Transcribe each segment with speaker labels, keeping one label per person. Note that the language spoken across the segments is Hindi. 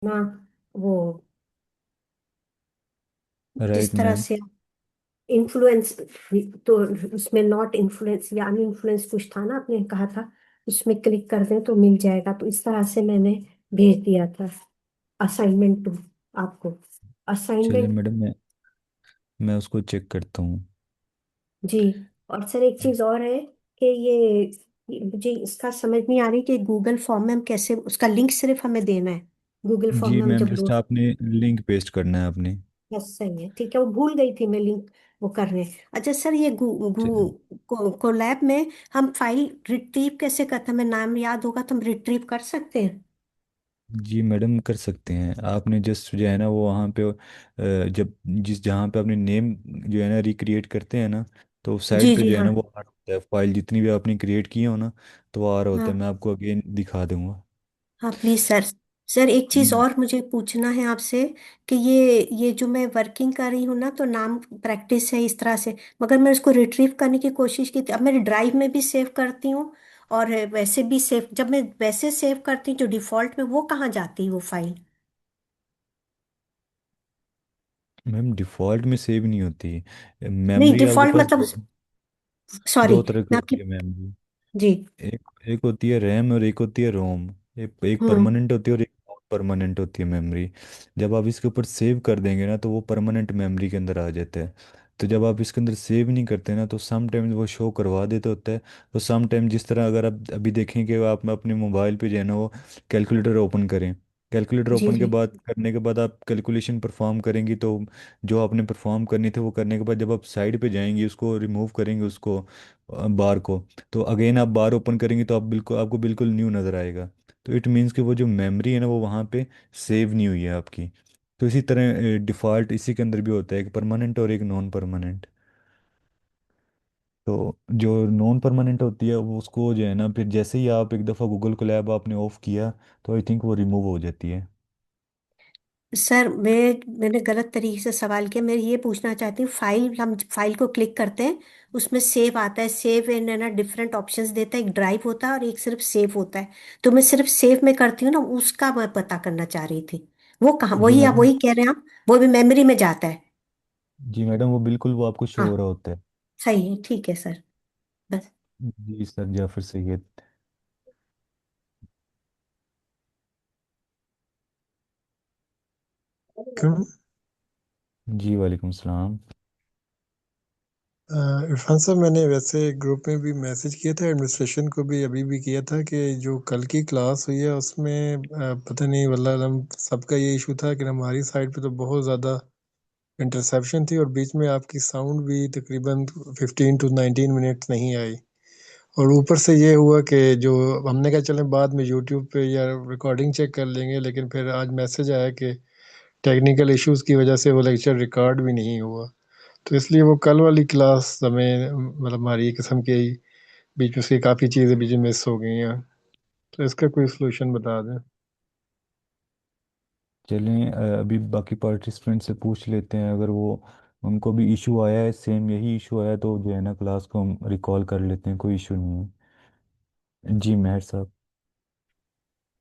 Speaker 1: ना वो जिस
Speaker 2: राइट
Speaker 1: तरह
Speaker 2: मैम।
Speaker 1: से इन्फ्लुएंस, तो उसमें नॉट इन्फ्लुएंस या अनइन्फ्लुएंस कुछ था ना, आपने कहा था उसमें क्लिक कर दें तो मिल जाएगा, तो इस तरह से मैंने भेज दिया था असाइनमेंट टू आपको।
Speaker 2: चलिए
Speaker 1: असाइनमेंट।
Speaker 2: मैडम, मैं उसको चेक करता हूँ।
Speaker 1: जी। और सर एक चीज और है कि ये मुझे इसका समझ नहीं आ रही कि गूगल फॉर्म में हम कैसे, उसका लिंक सिर्फ हमें देना है गूगल फॉर्म
Speaker 2: जी
Speaker 1: में हम
Speaker 2: मैम,
Speaker 1: जब
Speaker 2: जस्ट
Speaker 1: लोड।
Speaker 2: आपने लिंक पेस्ट करना है अपने।
Speaker 1: बस सही है, ठीक है, वो भूल गई थी मैं लिंक वो करने। अच्छा सर, ये
Speaker 2: चलिए।
Speaker 1: कोलैब में हम फाइल रिट्रीव कैसे करते हैं? हमें नाम याद होगा तो हम रिट्रीव कर सकते हैं।
Speaker 2: जी मैडम, कर सकते हैं। आपने जस्ट जो है ना वो वहाँ पे जब जिस जहाँ पे अपने नेम जो है ना रिक्रिएट करते हैं ना, तो
Speaker 1: जी
Speaker 2: साइड पे
Speaker 1: जी
Speaker 2: जो है
Speaker 1: हाँ।
Speaker 2: ना वो आ रहा होता है, फाइल जितनी भी आपने क्रिएट की हो ना, तो वो आ रहा होता है।
Speaker 1: हाँ
Speaker 2: मैं आपको अगेन दिखा दूंगा।
Speaker 1: हाँ प्लीज सर। सर एक चीज
Speaker 2: हम्म।
Speaker 1: और मुझे पूछना है आपसे कि ये जो मैं वर्किंग कर रही हूँ ना, तो नाम प्रैक्टिस है इस तरह से, मगर मैं उसको रिट्रीव करने की कोशिश की थी। अब मैं ड्राइव में भी सेव करती हूँ और वैसे भी सेव, जब मैं वैसे सेव करती हूँ जो डिफॉल्ट में, वो कहाँ जाती है वो फाइल?
Speaker 2: मैम, डिफ़ॉल्ट में सेव नहीं होती।
Speaker 1: नहीं
Speaker 2: मेमोरी आपके
Speaker 1: डिफॉल्ट
Speaker 2: पास
Speaker 1: मतलब,
Speaker 2: दो
Speaker 1: सॉरी
Speaker 2: दो तरह की
Speaker 1: मैं
Speaker 2: होती
Speaker 1: आपकी।
Speaker 2: है मेमोरी।
Speaker 1: जी।
Speaker 2: एक एक होती है रैम और एक होती है रोम। एक
Speaker 1: हम्म।
Speaker 2: परमानेंट होती है और एक नॉन परमानेंट होती है मेमोरी। जब आप इसके ऊपर सेव कर देंगे ना, तो वो परमानेंट मेमोरी के अंदर आ जाता है। तो जब आप इसके अंदर सेव नहीं करते ना, तो सम टाइम वो शो करवा देते होता है। तो सम टाइम जिस तरह अगर आप अभी देखें कि आप अपने मोबाइल पे जो है ना वो कैलकुलेटर ओपन करें, कैलकुलेटर
Speaker 1: जी
Speaker 2: ओपन के
Speaker 1: जी
Speaker 2: बाद करने के बाद आप कैलकुलेशन परफॉर्म करेंगी, तो जो आपने परफॉर्म करनी थे वो करने के बाद जब आप साइड पे जाएंगी, उसको रिमूव करेंगे, उसको बार को, तो अगेन आप बार ओपन करेंगे तो आपको बिल्कुल न्यू नज़र आएगा। तो इट मीन्स कि वो जो मेमोरी है ना वो वहाँ पे सेव नहीं हुई है आपकी। तो इसी तरह डिफ़ॉल्ट इसी के अंदर भी होता है, एक परमानेंट और एक नॉन परमानेंट। तो जो नॉन परमानेंट होती है वो उसको जो है ना, फिर जैसे ही आप एक दफ़ा गूगल कोलैब आपने ऑफ किया, तो आई थिंक वो रिमूव हो जाती है।
Speaker 1: सर, मैंने गलत तरीके से सवाल किया। मैं ये पूछना चाहती हूँ, फाइल, हम फाइल को क्लिक करते हैं, उसमें सेव आता है, सेव इन है ना, डिफरेंट ऑप्शंस देता है, एक ड्राइव होता है और एक सिर्फ सेव होता है। तो मैं सिर्फ सेव में करती हूँ ना, उसका मैं पता करना चाह रही थी। वो कहाँ,
Speaker 2: जी
Speaker 1: वही आप
Speaker 2: मैडम।
Speaker 1: वही कह रहे हैं आप? वो भी मेमोरी में जाता है?
Speaker 2: जी मैडम, वो बिल्कुल वो आपको शो
Speaker 1: हाँ
Speaker 2: हो रहा होता है।
Speaker 1: सही है, ठीक है सर। बस।
Speaker 2: जी सर, जाफर सैयद।
Speaker 3: क्यों?
Speaker 2: जी वालेकुम सलाम।
Speaker 3: इरफान साहब, मैंने वैसे ग्रुप में भी मैसेज किया था, एडमिनिस्ट्रेशन को भी अभी भी किया था कि जो कल की क्लास हुई है उसमें पता नहीं, वल्लाह हम सबका ये इशू था कि हमारी साइड पे तो बहुत ज़्यादा इंटरसेप्शन थी और बीच में आपकी साउंड भी तकरीबन 15 to 19 मिनट नहीं आई। और ऊपर से ये हुआ कि जो हमने कहा चलें बाद में यूट्यूब पे या रिकॉर्डिंग चेक कर लेंगे, लेकिन फिर आज मैसेज आया कि टेक्निकल इश्यूज की वजह से वो लेक्चर रिकॉर्ड भी नहीं हुआ। तो इसलिए वो कल वाली क्लास हमें मतलब हमारी एक किस्म की बीच में से काफ़ी चीज़ें बीच में मिस हो गई हैं। तो इसका कोई सलूशन बता दें।
Speaker 2: चलें, अभी बाकी पार्टिसिपेंट से पूछ लेते हैं, अगर वो उनको भी इशू आया है, सेम यही इशू आया है, तो जो है ना क्लास को हम रिकॉल कर लेते हैं, कोई इशू नहीं है। जी मेहर साहब।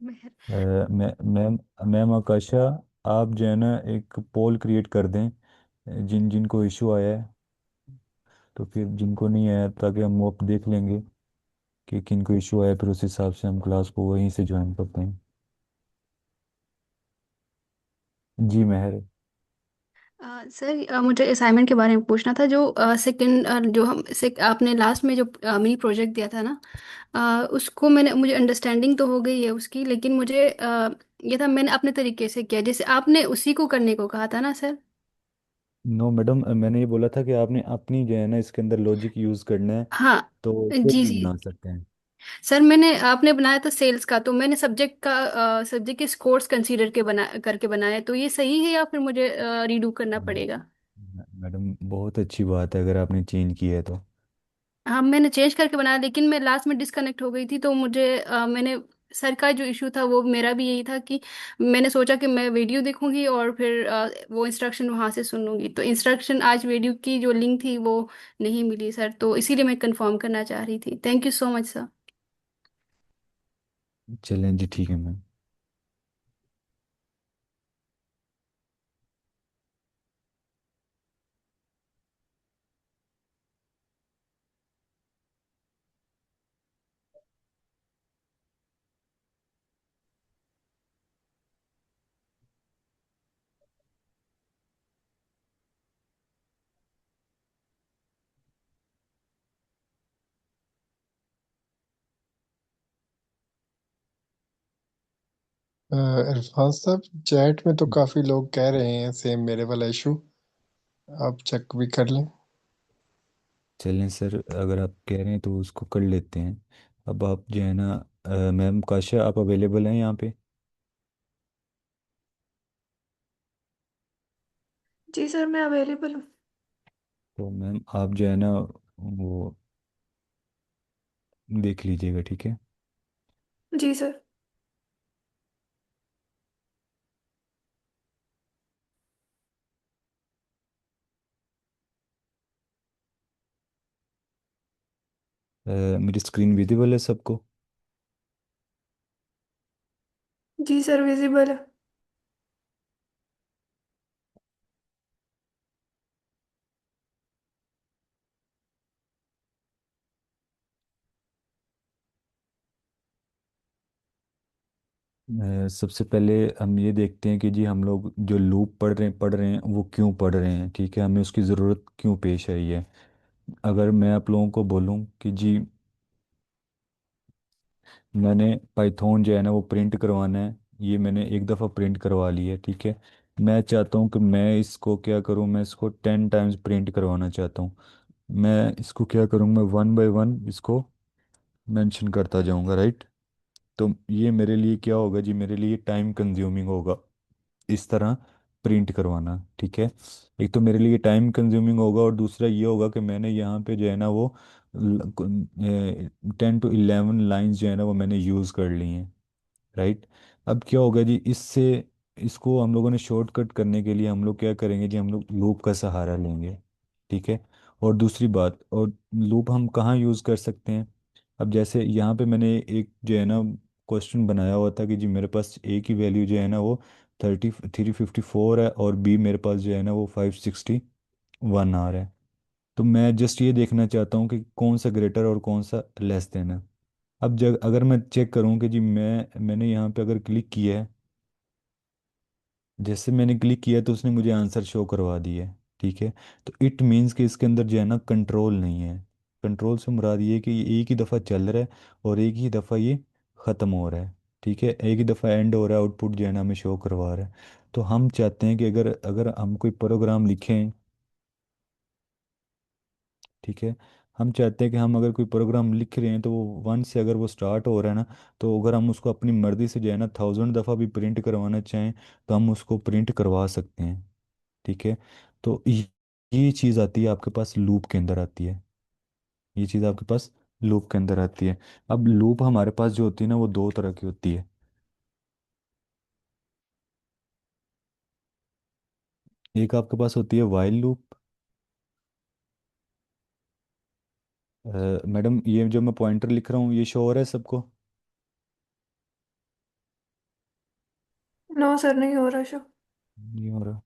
Speaker 4: मेहर।
Speaker 2: मैम, मैम आकाशा, आप जो है ना एक पोल क्रिएट कर दें जिन जिनको इशू आया है, तो फिर जिनको नहीं आया, ताकि हम वो देख लेंगे कि किन को इशू आया, फिर उस हिसाब से हम क्लास को वहीं से ज्वाइन करते हैं। जी मेहर।
Speaker 4: सर, मुझे असाइनमेंट के बारे में पूछना था। जो सेकंड, जो आपने लास्ट में जो मिनी प्रोजेक्ट दिया था ना, उसको मुझे अंडरस्टैंडिंग तो हो गई है उसकी, लेकिन मुझे ये था, मैंने अपने तरीके से किया जैसे आपने उसी को करने को कहा था ना सर।
Speaker 2: नो मैडम, मैंने ये बोला था कि आपने अपनी जो है ना इसके अंदर लॉजिक यूज़ करना है,
Speaker 4: हाँ।
Speaker 2: तो फिर
Speaker 4: जी
Speaker 2: भी
Speaker 4: जी।
Speaker 2: बना सकते हैं।
Speaker 4: सर, आपने बनाया था सेल्स का, तो मैंने सब्जेक्ट के स्कोर्स कंसीडर के करके बनाया, तो ये सही है या फिर मुझे रीडू करना पड़ेगा?
Speaker 2: मैडम, बहुत अच्छी बात है अगर आपने चेंज किया है तो।
Speaker 4: हाँ, मैंने चेंज करके बनाया, लेकिन मैं लास्ट में डिस्कनेक्ट हो गई थी, तो मैंने सर का जो इशू था वो मेरा भी यही था कि मैंने सोचा कि मैं वीडियो देखूंगी और फिर वो इंस्ट्रक्शन वहां से सुन लूंगी, तो इंस्ट्रक्शन आज वीडियो की जो लिंक थी वो नहीं मिली सर, तो इसीलिए मैं कंफर्म करना चाह रही थी। Thank you so much sir.
Speaker 2: चलें जी, ठीक है मैम।
Speaker 3: इरफान साहब, चैट में तो काफी लोग कह रहे हैं सेम मेरे वाला इशू। आप चेक भी कर लें।
Speaker 2: चलें सर, अगर आप कह रहे हैं तो उसको कर लेते हैं। अब आप जो है ना, मैम काशा आप अवेलेबल हैं यहाँ पे?
Speaker 5: जी सर, मैं अवेलेबल हूँ।
Speaker 2: तो मैम आप जो है ना वो देख लीजिएगा, ठीक है?
Speaker 5: जी सर।
Speaker 2: मेरी स्क्रीन विजिबल है सबको?
Speaker 5: जी सर, विजिबल है।
Speaker 2: सबसे पहले हम ये देखते हैं कि जी हम लोग जो लूप पढ़ रहे हैं वो क्यों पढ़ रहे हैं, ठीक है? हमें उसकी ज़रूरत क्यों पेश आई है। अगर मैं आप लोगों को बोलूं कि जी मैंने पाइथन जो है ना वो प्रिंट करवाना है, ये मैंने एक दफ़ा प्रिंट करवा लिया है, ठीक है? मैं चाहता हूँ कि मैं इसको क्या करूँ, मैं इसको 10 टाइम्स प्रिंट करवाना चाहता हूँ। मैं इसको क्या करूँगा, मैं 1 बाय 1 इसको मेंशन करता जाऊँगा, राइट? तो ये मेरे लिए क्या होगा जी, मेरे लिए टाइम कंज्यूमिंग होगा इस तरह प्रिंट करवाना, ठीक है? एक तो मेरे लिए टाइम कंज्यूमिंग होगा, और दूसरा ये होगा कि मैंने यहाँ पे जो है ना वो 10 to 11 लाइंस जो है ना वो मैंने यूज़ कर ली हैं, राइट? अब क्या होगा जी, इससे इसको हम लोगों ने शॉर्टकट करने के लिए हम लोग क्या करेंगे जी, हम लोग लूप का सहारा लेंगे, ठीक है? और दूसरी बात, और लूप हम कहाँ यूज़ कर सकते हैं? अब जैसे यहाँ पे मैंने एक जो है ना क्वेश्चन बनाया हुआ था कि जी मेरे पास ए की वैल्यू जो है ना वो 354 है, और बी मेरे पास जो है ना वो 561 आ रहा है। तो मैं जस्ट ये देखना चाहता हूँ कि कौन सा ग्रेटर और कौन सा लेस देन है। अब जब अगर मैं चेक करूँ कि जी मैंने यहाँ पे अगर क्लिक किया है, जैसे मैंने क्लिक किया तो उसने मुझे आंसर शो करवा दिया है, ठीक है? तो इट मीन्स कि इसके अंदर जो है ना कंट्रोल नहीं है। कंट्रोल से मुराद ये है कि ये एक ही दफ़ा चल रहा है और एक ही दफ़ा ये ख़त्म हो रहा है, ठीक है? एक ही दफ़ा एंड हो रहा है, आउटपुट जो है ना हमें शो करवा रहा है। तो हम चाहते हैं कि अगर अगर हम कोई प्रोग्राम लिखें, ठीक है, हम चाहते हैं कि हम अगर कोई प्रोग्राम लिख रहे हैं तो वो 1 से अगर वो स्टार्ट हो रहा है ना, तो अगर हम उसको अपनी मर्ज़ी से जो है ना 1000 दफ़ा भी प्रिंट करवाना चाहें तो हम उसको प्रिंट करवा सकते हैं, ठीक है? तो ये चीज़ आती है आपके पास लूप के अंदर आती है। ये चीज़ आपके पास लूप के अंदर आती है। अब लूप हमारे पास जो होती है ना वो दो तरह की होती है। एक आपके पास होती है वाइल लूप। मैडम ये जो मैं पॉइंटर लिख रहा हूँ ये शो हो रहा है सबको?
Speaker 5: नो सर, नहीं हो रहा शो।
Speaker 2: नहीं हो रहा।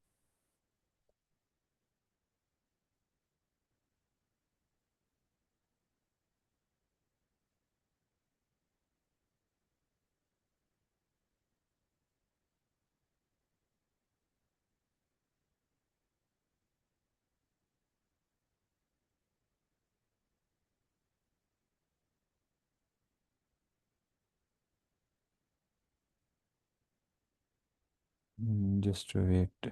Speaker 2: Just wait.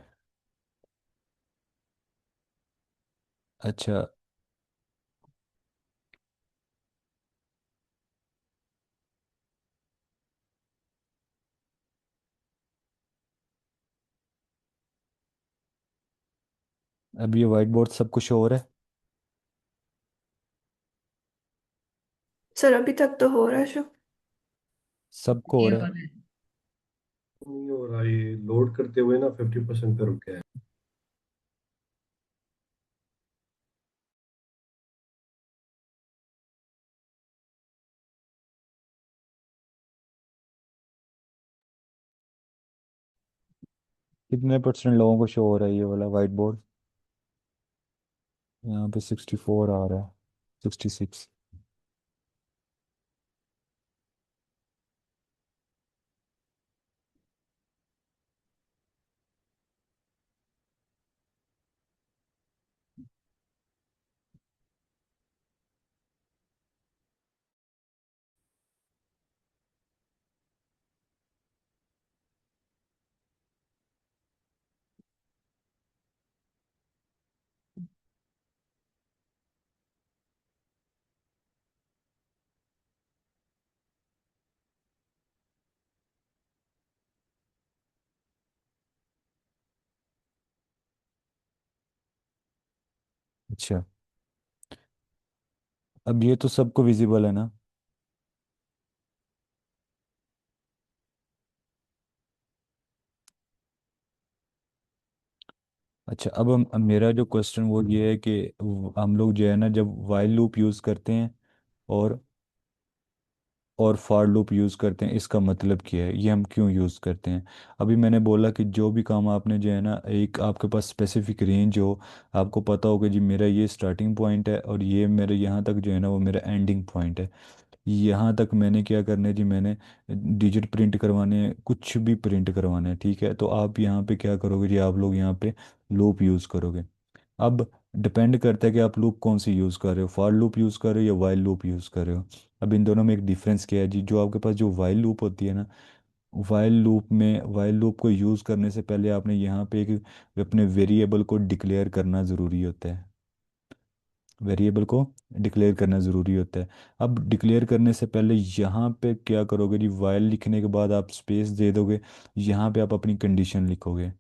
Speaker 2: अच्छा, अब ये वाइट बोर्ड सब कुछ हो रहा है?
Speaker 5: सर, अभी तक तो हो रहा है शो।
Speaker 2: सबको हो
Speaker 6: ये
Speaker 2: रहा है?
Speaker 6: वाला है। नहीं हो रहा, ये लोड करते हुए ना 50% पे रुक गया है।
Speaker 2: कितने परसेंट लोगों को शो हो रहा है ये वाला वाइट बोर्ड? यहाँ पे 64 आ रहा है, 66। अच्छा, अब ये तो सबको विजिबल है ना। अच्छा, अब मेरा जो क्वेश्चन वो ये है कि हम लोग जो है ना जब वाइल लूप यूज़ करते हैं और फॉर लूप यूज़ करते हैं, इसका मतलब क्या है, ये हम क्यों यूज़ करते हैं। अभी मैंने बोला कि जो भी काम आपने जो है ना, एक आपके पास स्पेसिफिक रेंज हो, आपको पता हो कि जी मेरा ये स्टार्टिंग पॉइंट है और ये मेरे यहाँ तक जो है ना वो मेरा एंडिंग पॉइंट है। यहाँ तक मैंने क्या करना है जी, मैंने डिजिट प्रिंट करवाने हैं, कुछ भी प्रिंट करवाना है, ठीक है। तो आप यहाँ पे क्या करोगे जी, आप लोग यहाँ पे लूप यूज़ करोगे। अब डिपेंड करता है कि आप लूप कौन सी यूज़ कर रहे हो, फॉर लूप यूज़ कर रहे हो या वाइल लूप यूज़ कर रहे हो। अब इन दोनों में एक डिफरेंस क्या है जी, जो आपके पास जो वाइल लूप होती है ना, वाइल लूप को यूज़ करने से पहले आपने यहाँ पे एक अपने वेरिएबल को डिक्लेयर करना ज़रूरी होता है। वेरिएबल को डिक्लेयर करना ज़रूरी होता है। अब डिक्लेयर करने से पहले यहाँ पे क्या करोगे जी, वाइल लिखने के बाद आप स्पेस दे दोगे, यहाँ पे आप अपनी कंडीशन लिखोगे।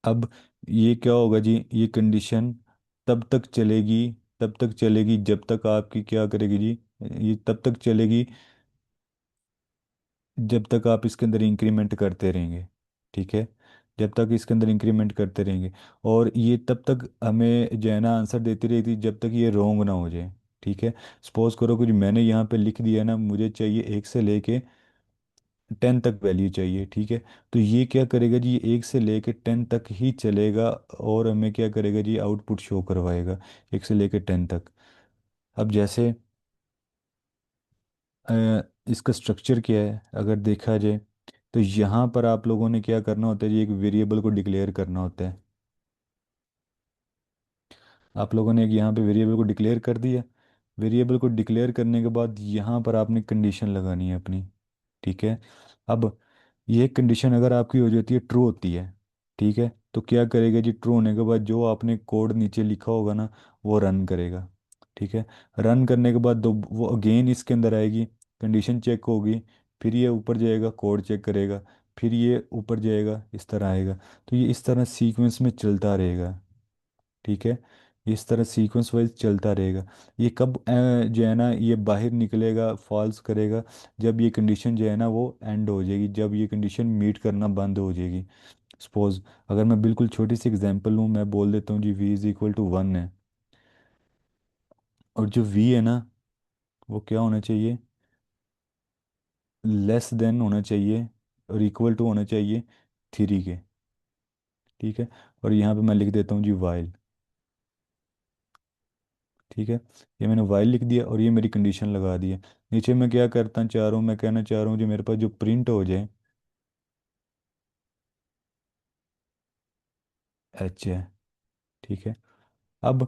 Speaker 2: अब ये क्या होगा जी, ये कंडीशन तब तक चलेगी, तब तक चलेगी जब तक आपकी क्या करेगी जी, ये तब तक चलेगी जब तक आप इसके अंदर इंक्रीमेंट करते रहेंगे, ठीक है। जब तक इसके अंदर इंक्रीमेंट करते रहेंगे, और ये तब तक हमें जो है ना आंसर देती रहेगी जब तक ये रोंग ना हो जाए, ठीक है। सपोज करो कुछ मैंने यहाँ पे लिख दिया ना, मुझे चाहिए 1 से लेके 10 तक वैल्यू चाहिए, ठीक है। तो ये क्या करेगा जी, ये 1 से लेके 10 तक ही चलेगा और हमें क्या करेगा जी, आउटपुट शो करवाएगा 1 से लेके 10 तक। अब जैसे इसका स्ट्रक्चर क्या है अगर देखा जाए, तो यहाँ पर आप लोगों ने क्या करना होता है जी, एक वेरिएबल को डिक्लेयर करना होता है। आप लोगों ने एक यहाँ पे वेरिएबल को डिक्लेयर कर दिया। वेरिएबल को डिक्लेयर करने के बाद यहाँ पर आपने कंडीशन लगानी है अपनी, ठीक है। अब ये कंडीशन अगर आपकी हो जाती है, ट्रू होती है, ठीक है, तो क्या करेगा जी, ट्रू होने के बाद जो आपने कोड नीचे लिखा होगा ना, वो रन करेगा, ठीक है। रन करने के बाद वो अगेन इसके अंदर आएगी, कंडीशन चेक होगी, फिर ये ऊपर जाएगा कोड चेक करेगा, फिर ये ऊपर जाएगा, इस तरह आएगा। तो ये इस तरह सीक्वेंस में चलता रहेगा, ठीक है। इस तरह सीक्वेंस वाइज चलता रहेगा। ये कब जो है ना ये बाहर निकलेगा, फॉल्स करेगा, जब ये कंडीशन जो है ना वो एंड हो जाएगी, जब ये कंडीशन मीट करना बंद हो जाएगी। सपोज अगर मैं बिल्कुल छोटी सी एग्जांपल लूँ, मैं बोल देता हूँ जी v = 1 है, और जो v है ना वो क्या होना चाहिए, लेस देन होना चाहिए और इक्वल टू होना चाहिए 3 के, ठीक है। और यहाँ पे मैं लिख देता हूँ जी वाइल, ठीक है। ये मैंने वाइल लिख दिया और ये मेरी कंडीशन लगा दी है। नीचे मैं क्या करता चाह रहा हूँ, मैं कहना चाह रहा हूँ जी मेरे पास जो प्रिंट हो जाए एच है, ठीक है। अब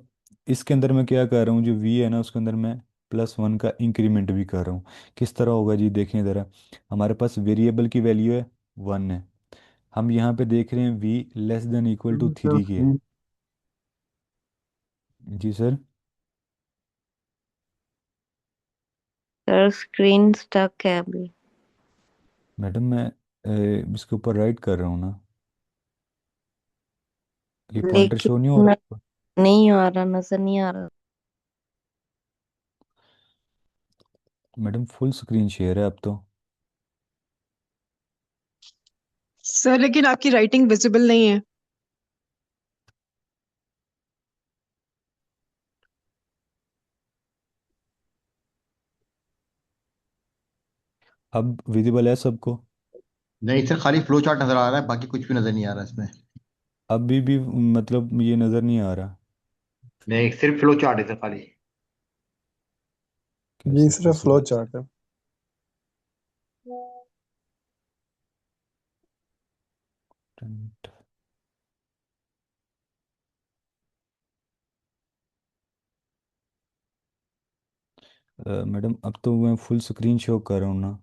Speaker 2: इसके अंदर मैं क्या कर रहा हूँ, जो वी है ना उसके अंदर मैं +1 का इंक्रीमेंट भी कर रहा हूँ। किस तरह होगा जी, देखें ज़रा। हमारे पास वेरिएबल की वैल्यू है 1 है, हम यहाँ पे देख रहे हैं v <= 3 की है। जी सर।
Speaker 7: सर स्क्रीन स्टक है अभी।
Speaker 2: मैडम मैं इसके ऊपर राइट कर रहा हूँ ना, ये पॉइंटर शो नहीं हो
Speaker 7: लेकिन
Speaker 2: रहा।
Speaker 7: नहीं आ रहा, नजर नहीं आ रहा।
Speaker 2: मैडम फुल स्क्रीन शेयर है अब तो।
Speaker 8: सर लेकिन आपकी राइटिंग विजिबल नहीं है।
Speaker 2: अब विजिबल है सबको।
Speaker 9: नहीं सर, खाली फ्लो चार्ट नजर आ रहा है, बाकी कुछ भी नजर नहीं आ रहा इसमें।
Speaker 2: अभी भी मतलब ये नज़र नहीं आ रहा।
Speaker 9: नहीं, सिर्फ फ्लो चार्ट है सर खाली।
Speaker 3: जी
Speaker 2: कैसे
Speaker 3: सिर्फ फ्लो
Speaker 2: पॉसिबल।
Speaker 3: चार्ट है।
Speaker 2: मैडम अब तो मैं फुल स्क्रीन शो कर रहा हूँ ना।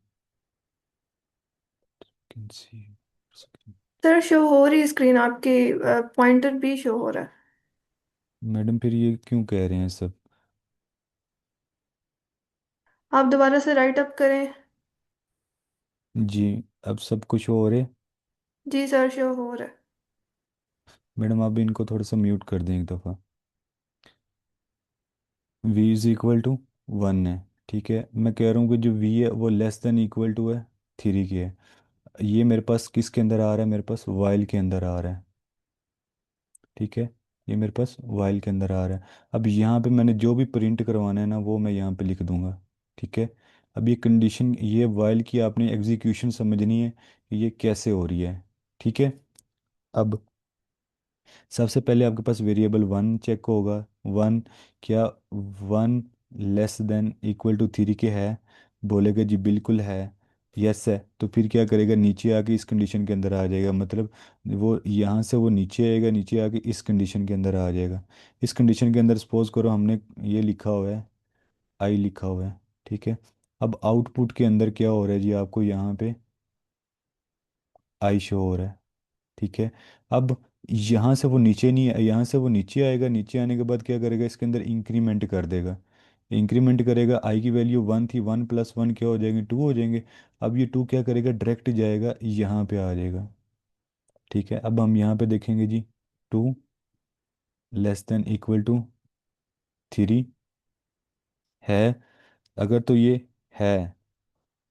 Speaker 2: Can see screen।
Speaker 5: Sir show हो रही स्क्रीन आपकी, पॉइंटर भी शो हो रहा है।
Speaker 2: मैडम फिर ये क्यों कह रहे हैं सब।
Speaker 5: आप दोबारा से राइट अप करें।
Speaker 2: जी अब सब कुछ हो रहे।
Speaker 5: जी सर शो हो रहा है।
Speaker 2: मैडम आप इनको थोड़ा सा म्यूट कर दें एक दफ़ा। वी इज इक्वल टू 1 है। ठीक है, मैं कह रहा हूँ कि जो वी है वो लेस देन इक्वल टू है 3 की है। ये मेरे पास किसके अंदर आ रहा है, मेरे पास वाइल के अंदर आ रहा है। ठीक है, ये मेरे पास वाइल के अंदर आ रहा है। अब यहाँ पे मैंने जो भी प्रिंट करवाना है ना वो मैं यहाँ पे लिख दूंगा। ठीक है, अब ये कंडीशन, ये वाइल की आपने एग्जीक्यूशन समझनी है कि ये कैसे हो रही है। ठीक है, अब सबसे पहले आपके पास वेरिएबल वन चेक होगा। वन, क्या one less than equal to 3 के है? बोलेगा जी बिल्कुल है, यस है। तो फिर क्या करेगा, नीचे आके इस कंडीशन के अंदर आ जाएगा, मतलब वो यहाँ से वो नीचे आएगा, नीचे आके इस कंडीशन के अंदर आ जाएगा। इस कंडीशन के अंदर सपोज करो हमने ये लिखा हुआ है, आई लिखा हुआ है। ठीक है, अब आउटपुट के अंदर क्या हो रहा है जी, आपको यहाँ पे आई शो हो रहा है। ठीक है, अब यहाँ से वो नीचे नहीं, यहाँ से वो नीचे आएगा, नीचे आने के बाद क्या करेगा, इसके अंदर इंक्रीमेंट कर देगा। इंक्रीमेंट करेगा, आई की वैल्यू 1 थी, 1 + 1 क्या हो जाएंगे, 2 हो जाएंगे। अब ये 2 क्या करेगा, डायरेक्ट जाएगा यहाँ पे आ जाएगा। ठीक है, अब हम यहाँ पे देखेंगे जी, 2 लेस देन इक्वल टू 3 है। अगर तो ये है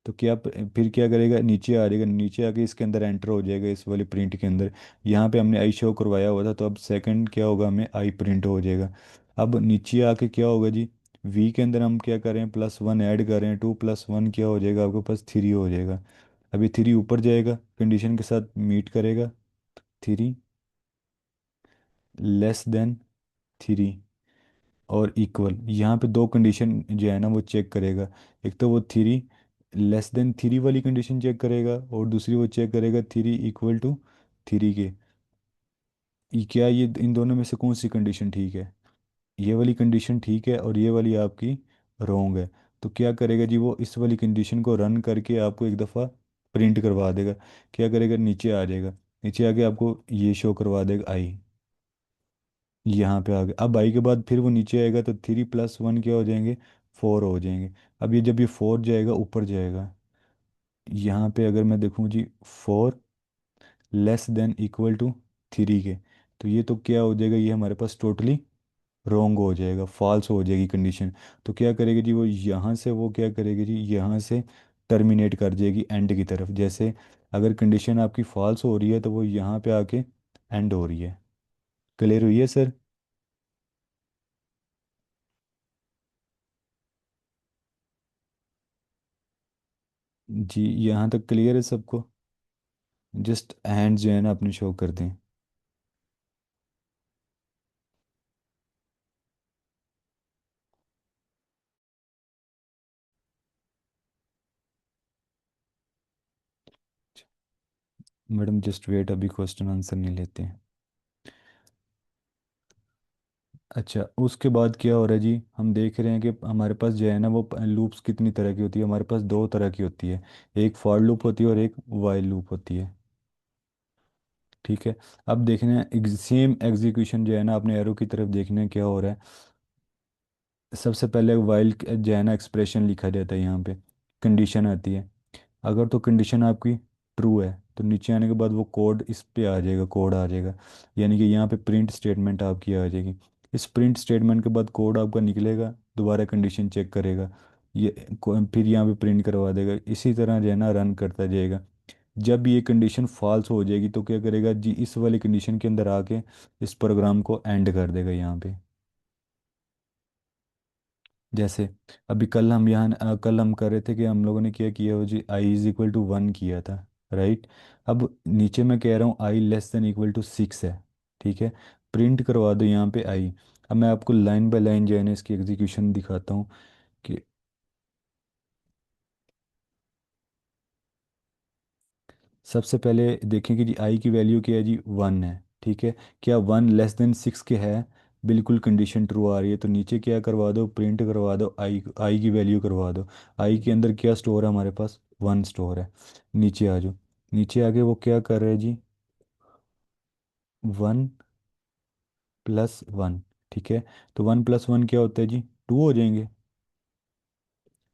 Speaker 2: तो क्या फिर क्या करेगा, नीचे आ जाएगा, नीचे आके इसके अंदर एंटर हो जाएगा, इस वाली प्रिंट के अंदर। यहाँ पे हमने आई शो करवाया हुआ था, तो अब सेकंड क्या होगा, हमें आई प्रिंट हो जाएगा। अब नीचे आके क्या होगा जी, वी के अंदर हम क्या करें, +1 ऐड कर रहे हैं, 2 + 1 क्या हो जाएगा, आपके पास 3 हो जाएगा। अभी 3 ऊपर जाएगा, कंडीशन के साथ मीट करेगा, 3 लेस देन 3 और इक्वल। यहाँ पे दो कंडीशन जो है ना वो चेक करेगा। एक तो वो 3 < वाली कंडीशन चेक करेगा, और दूसरी वो चेक करेगा 3 = 3 के। क्या ये इन दोनों में से कौन सी कंडीशन ठीक है? ये वाली कंडीशन ठीक है और ये वाली आपकी रॉन्ग है। तो क्या करेगा जी, वो इस वाली कंडीशन को रन करके आपको एक दफ़ा प्रिंट करवा देगा। क्या करेगा, नीचे आ जाएगा, नीचे आके आपको ये शो करवा देगा आई, यहाँ पे आ गए। अब आई के बाद फिर वो नीचे आएगा, तो 3 + 1 क्या हो जाएंगे, 4 हो जाएंगे। अब ये जब ये 4 जाएगा ऊपर जाएगा, यहाँ पे अगर मैं देखूँ जी, 4 लेस देन इक्वल टू 3 के, तो ये तो क्या हो जाएगा, ये हमारे पास टोटली रॉन्ग हो जाएगा, फॉल्स हो जाएगी कंडीशन। तो क्या करेगी जी, वो यहाँ से वो क्या करेगी जी, यहाँ से टर्मिनेट कर जाएगी एंड की तरफ। जैसे अगर कंडीशन आपकी फॉल्स हो रही है तो वो यहाँ पे आके एंड हो रही है। क्लियर हुई है सर? जी, यहाँ तक क्लियर है सबको? जस्ट हैंड जो है ना अपने शो कर दें। मैडम जस्ट वेट, अभी क्वेश्चन आंसर नहीं लेते हैं। अच्छा, उसके बाद क्या हो रहा है जी, हम देख रहे हैं कि हमारे पास जो है ना वो लूप्स कितनी तरह की होती है, हमारे पास दो तरह की होती है। एक फॉर लूप होती है और एक वाइल लूप होती है। ठीक है, अब देखना है सेम एग्जीक्यूशन जो है ना, अपने एरो की तरफ देखना है क्या हो रहा है। सबसे पहले वाइल जो है ना एक्सप्रेशन लिखा जाता है, यहाँ पे कंडीशन आती है। अगर तो कंडीशन आपकी ट्रू है तो नीचे आने के बाद वो कोड इस पे आ जाएगा, कोड आ जाएगा, यानी कि यहाँ पे प्रिंट स्टेटमेंट आपकी आ जाएगी। इस प्रिंट स्टेटमेंट के बाद कोड आपका निकलेगा, दोबारा कंडीशन चेक करेगा, फिर यहाँ पे प्रिंट करवा देगा। इसी तरह जो है ना रन करता जाएगा। जब ये कंडीशन फॉल्स हो जाएगी तो क्या करेगा जी, इस वाली कंडीशन के अंदर आके इस प्रोग्राम को एंड कर देगा यहाँ पे। जैसे अभी कल हम कर रहे थे कि हम लोगों ने क्या किया हो जी, i = 1 किया था, राइट। अब नीचे मैं कह रहा हूँ i < 6 है। ठीक है, प्रिंट करवा दो यहाँ पे आई। अब मैं आपको लाइन बाय लाइन जो है ना इसकी एग्जीक्यूशन दिखाता हूँ कि सबसे पहले देखें कि जी आई की वैल्यू क्या है जी, 1 है। ठीक है, क्या 1 < 6 के है? बिल्कुल कंडीशन ट्रू आ रही है, तो नीचे क्या करवा दो, प्रिंट करवा दो आई की वैल्यू करवा दो। आई के अंदर क्या स्टोर है हमारे पास, 1 स्टोर है। नीचे आ जाओ, नीचे आके वो क्या कर रहे हैं जी, 1 + 1। ठीक है, तो 1 + 1 क्या होता है जी, 2 हो जाएंगे।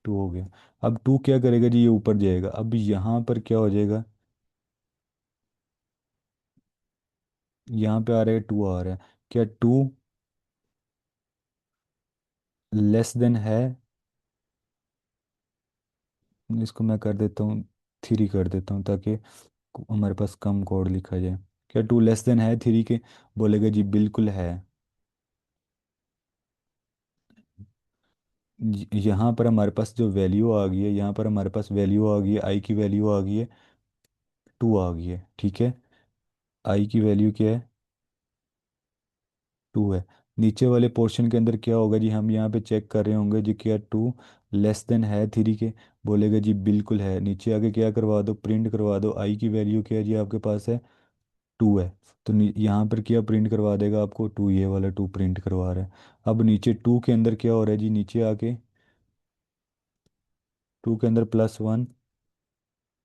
Speaker 2: 2 हो गया। अब 2 क्या करेगा जी, ये ऊपर जाएगा। अब यहाँ पर क्या हो जाएगा, यहाँ पे आ रहा है 2 आ रहा है, क्या 2 लेस देन है, इसको मैं कर देता हूँ 3 कर देता हूँ ताकि हमारे पास कम कोड लिखा जाए। क्या 2 लेस देन है 3 के? बोलेगा जी बिल्कुल है। यहाँ पर हमारे पास जो वैल्यू आ गई है, यहाँ पर हमारे पास वैल्यू आ गई है, आई की वैल्यू आ गई है 2 आ गई है, ठीक है। आई की वैल्यू क्या है? 2 है। नीचे वाले पोर्शन के अंदर क्या होगा जी, हम यहाँ पे चेक कर रहे होंगे जी, क्या 2 लेस देन है 3 के? बोलेगा जी बिल्कुल है। नीचे आके क्या करवा दो, प्रिंट करवा दो, आई की वैल्यू क्या है जी आपके पास है? 2 है। तो यहाँ पर क्या प्रिंट करवा देगा आपको? 2, ये वाला 2 प्रिंट करवा रहा है। अब नीचे 2 के अंदर क्या हो रहा है जी, नीचे आके 2 के अंदर +1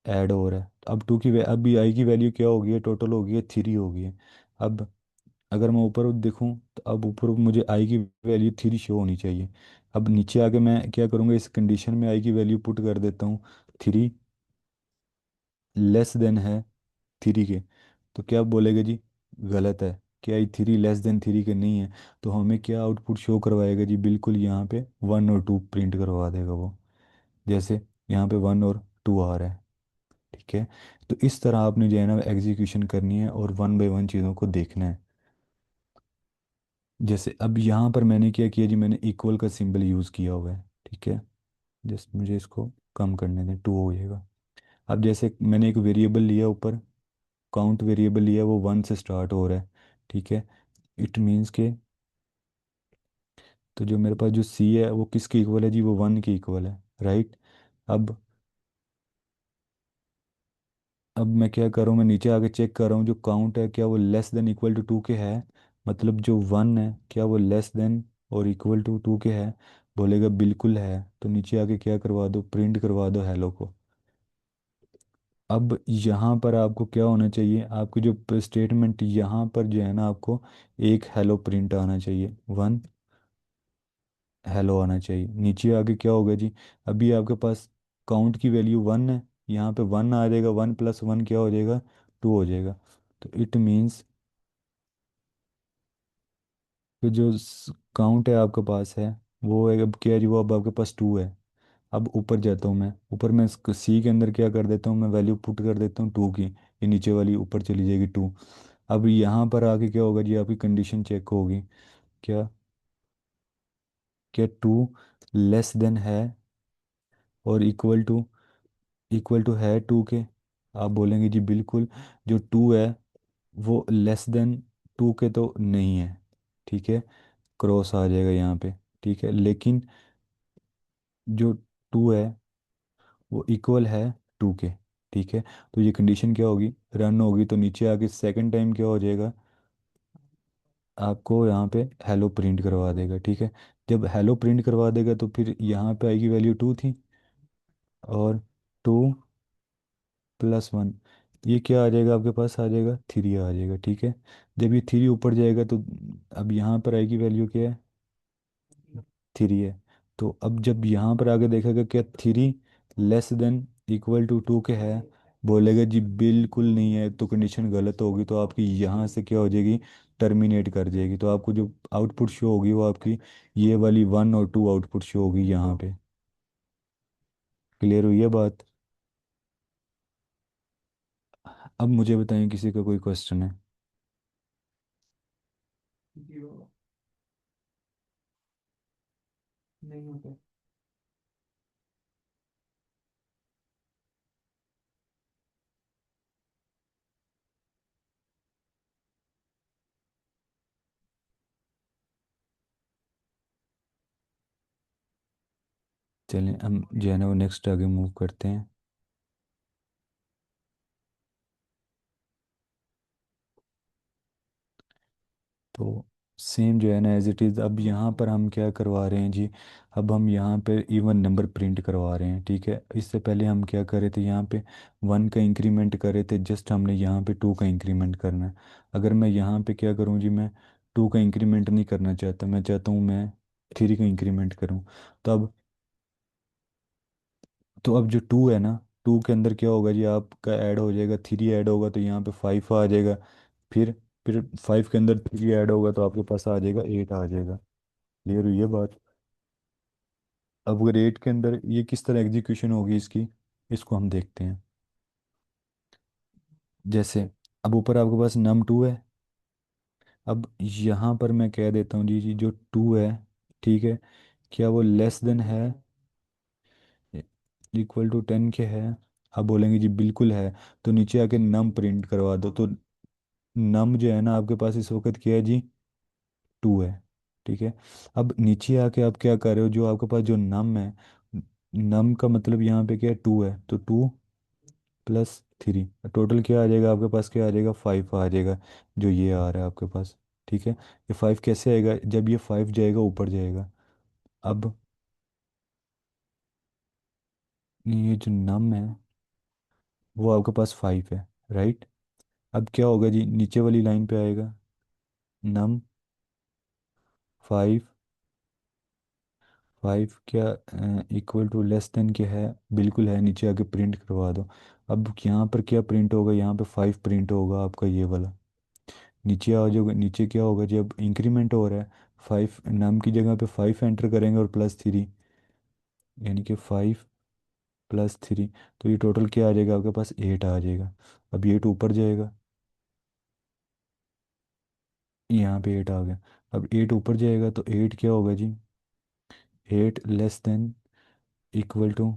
Speaker 2: ऐड हो रहा है। अब अब भी आई की वैल्यू क्या हो गई है? टोटल हो गई है 3 हो गई है। अब अगर मैं ऊपर देखूं तो अब ऊपर मुझे आई की वैल्यू 3 शो होनी चाहिए। अब नीचे आके मैं क्या करूँगा, इस कंडीशन में आई की वैल्यू पुट कर देता हूँ 3 लेस देन है 3 के। तो क्या बोलेगा जी? गलत है। क्या ये 3 लेस देन 3 के नहीं है? तो हमें क्या आउटपुट शो करवाएगा जी? बिल्कुल यहाँ पे 1 और 2 प्रिंट करवा देगा वो, जैसे यहाँ पे 1 और 2 आ रहा है, ठीक है। तो इस तरह आपने जो है ना एग्जीक्यूशन करनी है और 1 बाय 1 चीज़ों को देखना है। जैसे अब यहाँ पर मैंने क्या किया जी, मैंने इक्वल का सिंबल यूज़ किया हुआ है, ठीक है। जस्ट मुझे इसको कम करने दें, 2 हो जाएगा। अब जैसे मैंने एक वेरिएबल लिया ऊपर, काउंट वेरिएबल लिया, वो 1 से स्टार्ट हो रहा है, ठीक है। इट मीन्स के, तो जो मेरे पास जो सी है वो किसके इक्वल है जी? वो 1 के इक्वल है, राइट। अब अब मैं क्या कर रहा हूँ, मैं नीचे आके चेक कर रहा हूँ जो काउंट है क्या वो लेस देन इक्वल टू 2 के है? मतलब जो 1 है क्या वो लेस देन और इक्वल टू 2 के है? बोलेगा बिल्कुल है। तो नीचे आके क्या करवा दो, प्रिंट करवा दो हेलो को। अब यहाँ पर आपको क्या होना चाहिए, आपकी जो स्टेटमेंट यहाँ पर जो है ना, आपको एक हेलो प्रिंट आना चाहिए, 1 हेलो आना चाहिए। नीचे आगे क्या होगा जी, अभी आपके पास काउंट की वैल्यू 1 है, यहाँ पे 1 आ जाएगा, 1 + 1 क्या हो जाएगा? 2 हो जाएगा। तो इट मीन्स कि जो काउंट है आपके पास है वो है, अब क्या है जी, वो अब आपके पास 2 है। अब ऊपर जाता हूँ मैं, ऊपर मैं सी के अंदर क्या कर देता हूँ, मैं वैल्यू पुट कर देता हूँ 2 की, ये नीचे वाली ऊपर चली जाएगी 2। अब यहाँ पर आके क्या होगा जी, आपकी कंडीशन चेक होगी, क्या क्या 2 लेस देन है और इक्वल टू है 2 के? आप बोलेंगे जी बिल्कुल, जो 2 है वो लेस देन 2 के तो नहीं है, ठीक है, क्रॉस आ जाएगा यहाँ पे, ठीक है। लेकिन जो 2 है वो इक्वल है 2 के, ठीक है। तो ये कंडीशन क्या होगी, रन होगी, तो नीचे आके सेकंड टाइम क्या हो जाएगा, आपको यहाँ पे हेलो प्रिंट करवा देगा, ठीक है। जब हेलो प्रिंट करवा देगा तो फिर यहाँ पे आएगी वैल्यू 2 थी, और 2 +1, ये क्या आ जाएगा आपके पास? आ जाएगा 3 आ जाएगा, ठीक है। जब ये 3 ऊपर जाएगा तो अब यहाँ पर आएगी वैल्यू क्या है? 3 है। तो अब जब यहाँ पर आगे देखेगा क्या 3 लेस देन इक्वल टू 2 के है? बोलेगा जी बिल्कुल नहीं है, तो कंडीशन गलत होगी, तो आपकी यहाँ से क्या हो जाएगी, टर्मिनेट कर जाएगी। तो आपको जो आउटपुट शो होगी वो आपकी ये वाली 1 और 2 आउटपुट शो होगी यहाँ पे। क्लियर हुई है बात? अब मुझे बताएं किसी का कोई क्वेश्चन है? चलें हम जो है ना वो नेक्स्ट आगे मूव करते हैं। तो सेम जो है ना एज इट इज़, अब यहाँ पर हम क्या करवा रहे हैं जी, अब हम यहाँ पे इवन नंबर प्रिंट करवा रहे हैं, ठीक है। इससे पहले हम क्या कर रहे थे, यहाँ पे 1 का इंक्रीमेंट कर रहे थे, जस्ट हमने यहाँ पे 2 का इंक्रीमेंट करना है। अगर मैं यहाँ पे क्या करूँ जी, मैं 2 का इंक्रीमेंट नहीं करना चाहता, मैं चाहता हूँ मैं 3 का इंक्रीमेंट करूँ। तो अब जो 2 है ना, 2 के अंदर क्या होगा जी, आपका ऐड हो जाएगा, 3 ऐड होगा तो यहाँ पे 5 आ जाएगा, फिर फिर 5 के अंदर 3 ऐड होगा तो आपके पास आ जाएगा 8 आ जाएगा। क्लियर हुई है बात? अब अगर 8 के अंदर ये किस तरह एग्जीक्यूशन होगी इसकी, इसको हम देखते हैं। जैसे अब ऊपर आपके पास num2 है। अब यहाँ पर मैं कह देता हूँ जी जी जो 2 है, ठीक है, क्या वो लेस देन है इक्वल टू 10 के है? आप बोलेंगे जी बिल्कुल है। तो नीचे आके नम प्रिंट करवा दो। तो नम जो है ना आपके पास इस वक्त क्या है जी, 2 है, ठीक है। अब नीचे आके आप क्या कर रहे हो, जो आपके पास जो नम है, नम का मतलब यहाँ पे क्या है, 2 है, तो 2 + 3 टोटल क्या आ जाएगा आपके पास, क्या आ जाएगा, 5 आ जाएगा। जो ये आ रहा है आपके पास, ठीक है। ये 5 कैसे आएगा, जब ये 5 जाएगा ऊपर जाएगा। अब ये जो नम है वो आपके पास 5 है, राइट। अब क्या होगा जी, नीचे वाली लाइन पे आएगा num 5, 5 क्या इक्वल टू लेस देन क्या है, बिल्कुल है, नीचे आके प्रिंट करवा दो। अब यहाँ पर क्या प्रिंट होगा, यहाँ पे 5 प्रिंट होगा आपका ये वाला। नीचे आ जाओगे, नीचे क्या होगा जी, अब इंक्रीमेंट हो रहा है। 5 नम की जगह पे 5 एंटर करेंगे और +3, यानी कि 5 + 3, तो ये टोटल क्या आ जाएगा आपके पास, 8 आ जाएगा। अब 8 ऊपर जाएगा, यहाँ पे 8 आ गया। अब 8 ऊपर जाएगा तो 8 क्या होगा जी, 8 लेस देन इक्वल टू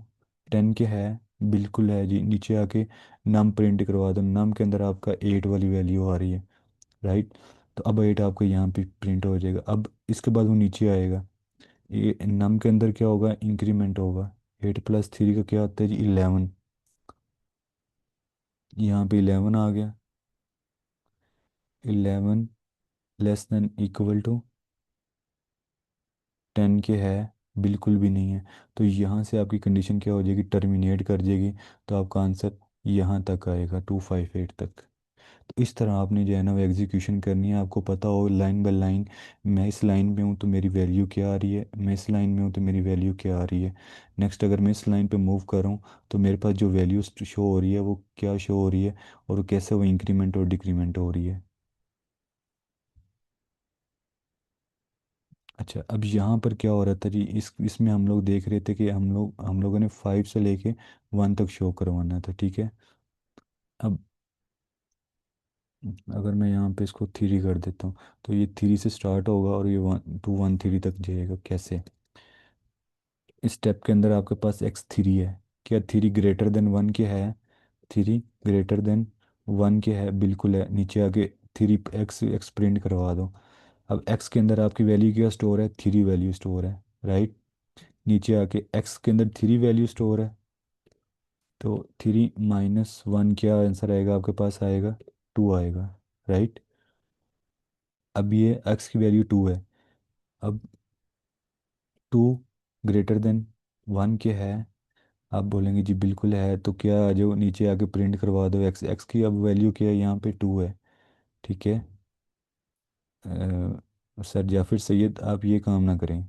Speaker 2: 10 के है, बिल्कुल है जी। नीचे आके नम प्रिंट करवा दो, नम के अंदर आपका 8 वाली वैल्यू आ रही है, राइट। तो अब 8 आपका यहाँ पे प्रिंट हो जाएगा। अब इसके बाद वो नीचे आएगा, ये नम के अंदर क्या होगा, इंक्रीमेंट होगा। 8 + 3 का क्या होता है जी, 11। यहाँ पे 11 आ गया। 11 लेस देन इक्वल टू 10 के है, बिल्कुल भी नहीं है। तो यहाँ से आपकी कंडीशन क्या हो जाएगी, टर्मिनेट कर जाएगी। तो आपका आंसर यहाँ तक आएगा, 258 तक। तो इस तरह आपने जो है ना वो एग्जीक्यूशन करनी है, आपको पता हो लाइन बाय लाइन, मैं इस लाइन में हूँ तो मेरी वैल्यू क्या आ रही है, मैं इस लाइन में हूँ तो मेरी वैल्यू क्या आ रही है। नेक्स्ट अगर मैं इस लाइन पे मूव कर रहा हूँ तो मेरे पास जो वैल्यू शो हो रही है वो क्या शो हो रही है, और कैसे वो इंक्रीमेंट और डिक्रीमेंट हो रही है। अच्छा, अब यहाँ पर क्या हो रहा था जी, इस इसमें हम लोग देख रहे थे कि हम लोगों ने 5 से लेके 1 तक शो करवाना था, ठीक है। अब अगर मैं यहाँ पे इसको 3 कर देता हूँ तो ये 3 से स्टार्ट होगा और ये 1 2 1 3 तक जाएगा। कैसे, इस स्टेप के अंदर आपके पास x3 है, क्या 3 > 1 के है, 3 > 1 के है, बिल्कुल है। नीचे आके 3 x प्रिंट करवा दो। अब x के अंदर आपकी वैल्यू क्या स्टोर है, 3 वैल्यू स्टोर है, राइट। नीचे आके x के अंदर 3 वैल्यू स्टोर है, तो 3 - 1 क्या आंसर आएगा आपके पास, आएगा 2 आएगा, राइट। अब ये x की वैल्यू 2 है। अब 2 > 1 के है, आप बोलेंगे जी बिल्कुल है, तो क्या आ जाओ नीचे आके प्रिंट करवा दो x, x की अब वैल्यू क्या है, यहाँ पे 2 है, ठीक है। सर जाफिर सैयद आप ये काम ना करें,